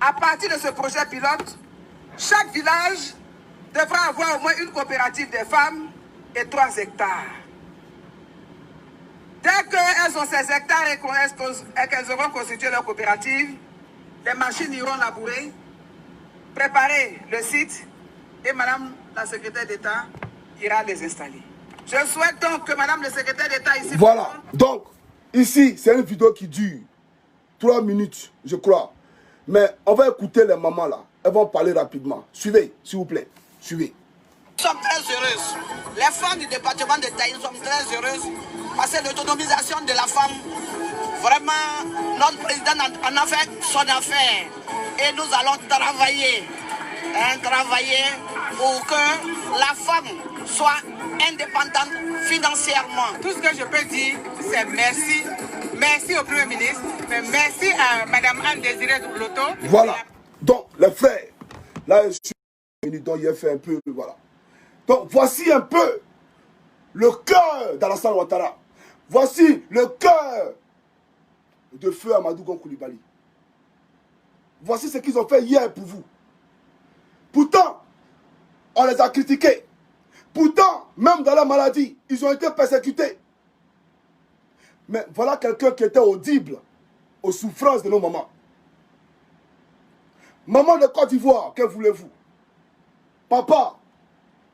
À partir de ce projet pilote, chaque village devra avoir au moins une coopérative des femmes et 3 hectares. Dès qu'elles ont ces hectares et qu'elles auront constitué leur coopérative, les machines iront labourer, préparer le site et Madame la secrétaire d'État ira les installer. Je souhaite donc que Madame la secrétaire d'État ici... Voilà, donc ici c'est une vidéo qui dure 3 minutes, je crois. Mais on va écouter les mamans là, elles vont parler rapidement. Suivez, s'il vous plaît, suivez. Nous sommes très heureuses. Les femmes du département de Taï sont très heureuses parce que l'autonomisation de la femme, vraiment, notre président en a fait son affaire. Et nous allons travailler, travailler pour que la femme soit indépendante financièrement. Tout ce que je peux dire, c'est merci. merci au Premier ministre, mais merci à Mme Anne-Désirée Loto. Voilà. Donc, les frères, là, je suis venu, donc il a fait un peu, voilà. Donc, voici un peu le cœur d'Alassane Ouattara. Voici le cœur de feu Amadou Gon Coulibaly. Voici ce qu'ils ont fait hier pour vous. Pourtant, on les a critiqués. Pourtant, même dans la maladie, ils ont été persécutés. Mais voilà quelqu'un qui était audible aux souffrances de nos mamans. Maman de Côte d'Ivoire, que voulez-vous? Papa,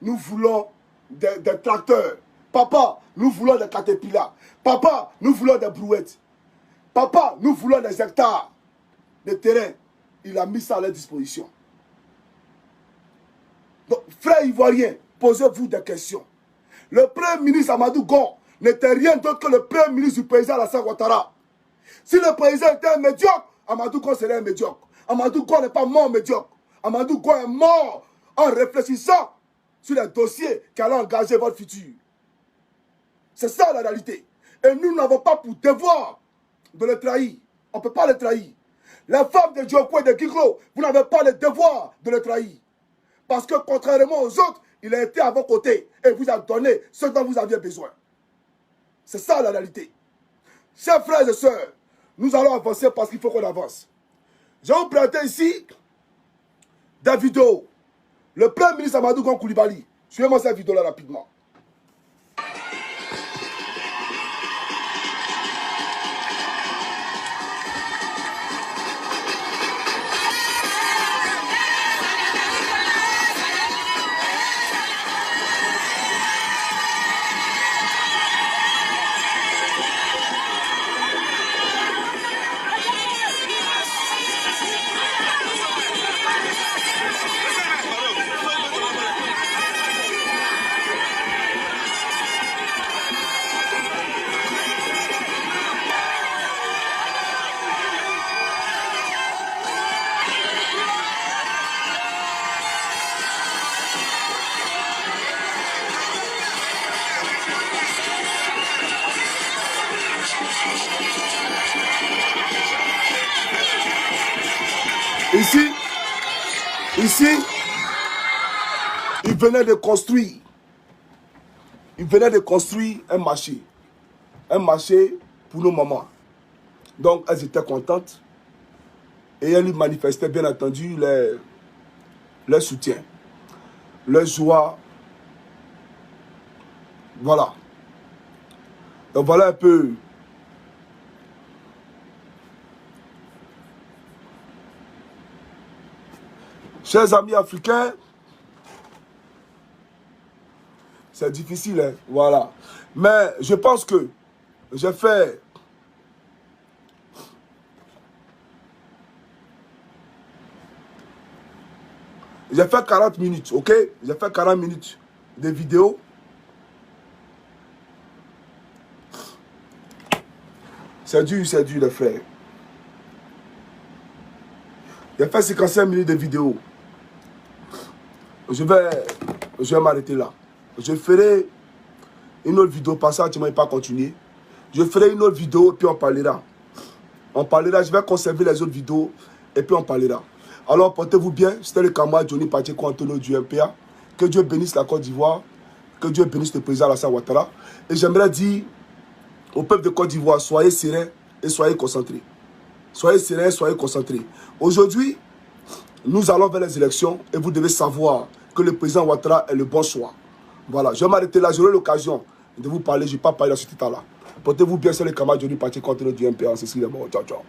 nous voulons des tracteurs. Papa, nous voulons des caterpillars. Papa, nous voulons des brouettes. Papa, nous voulons des hectares de terrain. Il a mis ça à leur disposition. Donc, frères ivoiriens, posez-vous des questions. Le Premier ministre Amadou Gon n'était rien d'autre que le Premier ministre du président Alassane Ouattara. Si le président était un médiocre, Amadou Gon serait un médiocre. Amadou Gon n'est pas mort médiocre. Amadou Gon est mort en réfléchissant sur les dossiers qui allaient engager votre futur. C'est ça la réalité. Et nous n'avons pas pour devoir de le trahir. On ne peut pas le trahir. Les femmes de Djoko et de Giglo, vous n'avez pas le devoir de le trahir. Parce que contrairement aux autres, il a été à vos côtés et vous a donné ce dont vous aviez besoin. C'est ça la réalité. Chers frères et sœurs, nous allons avancer parce qu'il faut qu'on avance. Je vais vous présenter ici des vidéos. Le Premier ministre Amadou Gon Coulibaly. Suivez-moi cette vidéo-là rapidement. Ici, il venait de construire un marché pour nos mamans. Donc, elles étaient contentes et elles lui manifestaient bien entendu leur soutien, leur joie. Voilà. Donc, voilà un peu. Chers amis africains, c'est difficile, hein? Voilà. Mais je pense que j'ai fait J'ai fait 40 minutes, ok? J'ai fait 40 minutes de vidéo. C'est dur, les frères. J'ai fait 55 minutes de vidéo. Je vais m'arrêter là. Je ferai une autre vidéo, parce que tu ne m'as pas continué. Je ferai une autre vidéo et puis on parlera. On parlera, je vais conserver les autres vidéos et puis on parlera. Alors portez-vous bien, c'était le camarade Johnny Pacheco Antonio du MPA. Que Dieu bénisse la Côte d'Ivoire, que Dieu bénisse le président Alassane Ouattara. Et j'aimerais dire au peuple de Côte d'Ivoire, soyez sereins et soyez concentrés. Soyez sereins, soyez concentrés. Aujourd'hui, nous allons vers les élections et vous devez savoir que le président Ouattara est le bon choix. Voilà, je vais m'arrêter là, j'aurai l'occasion de vous parler, je n'ai pas parlé dans cet état-là. Portez-vous bien, c'est le camarade Johnny Pacheco Antonio du MPA. C'est ce qu'il est bon. Ciao, ciao.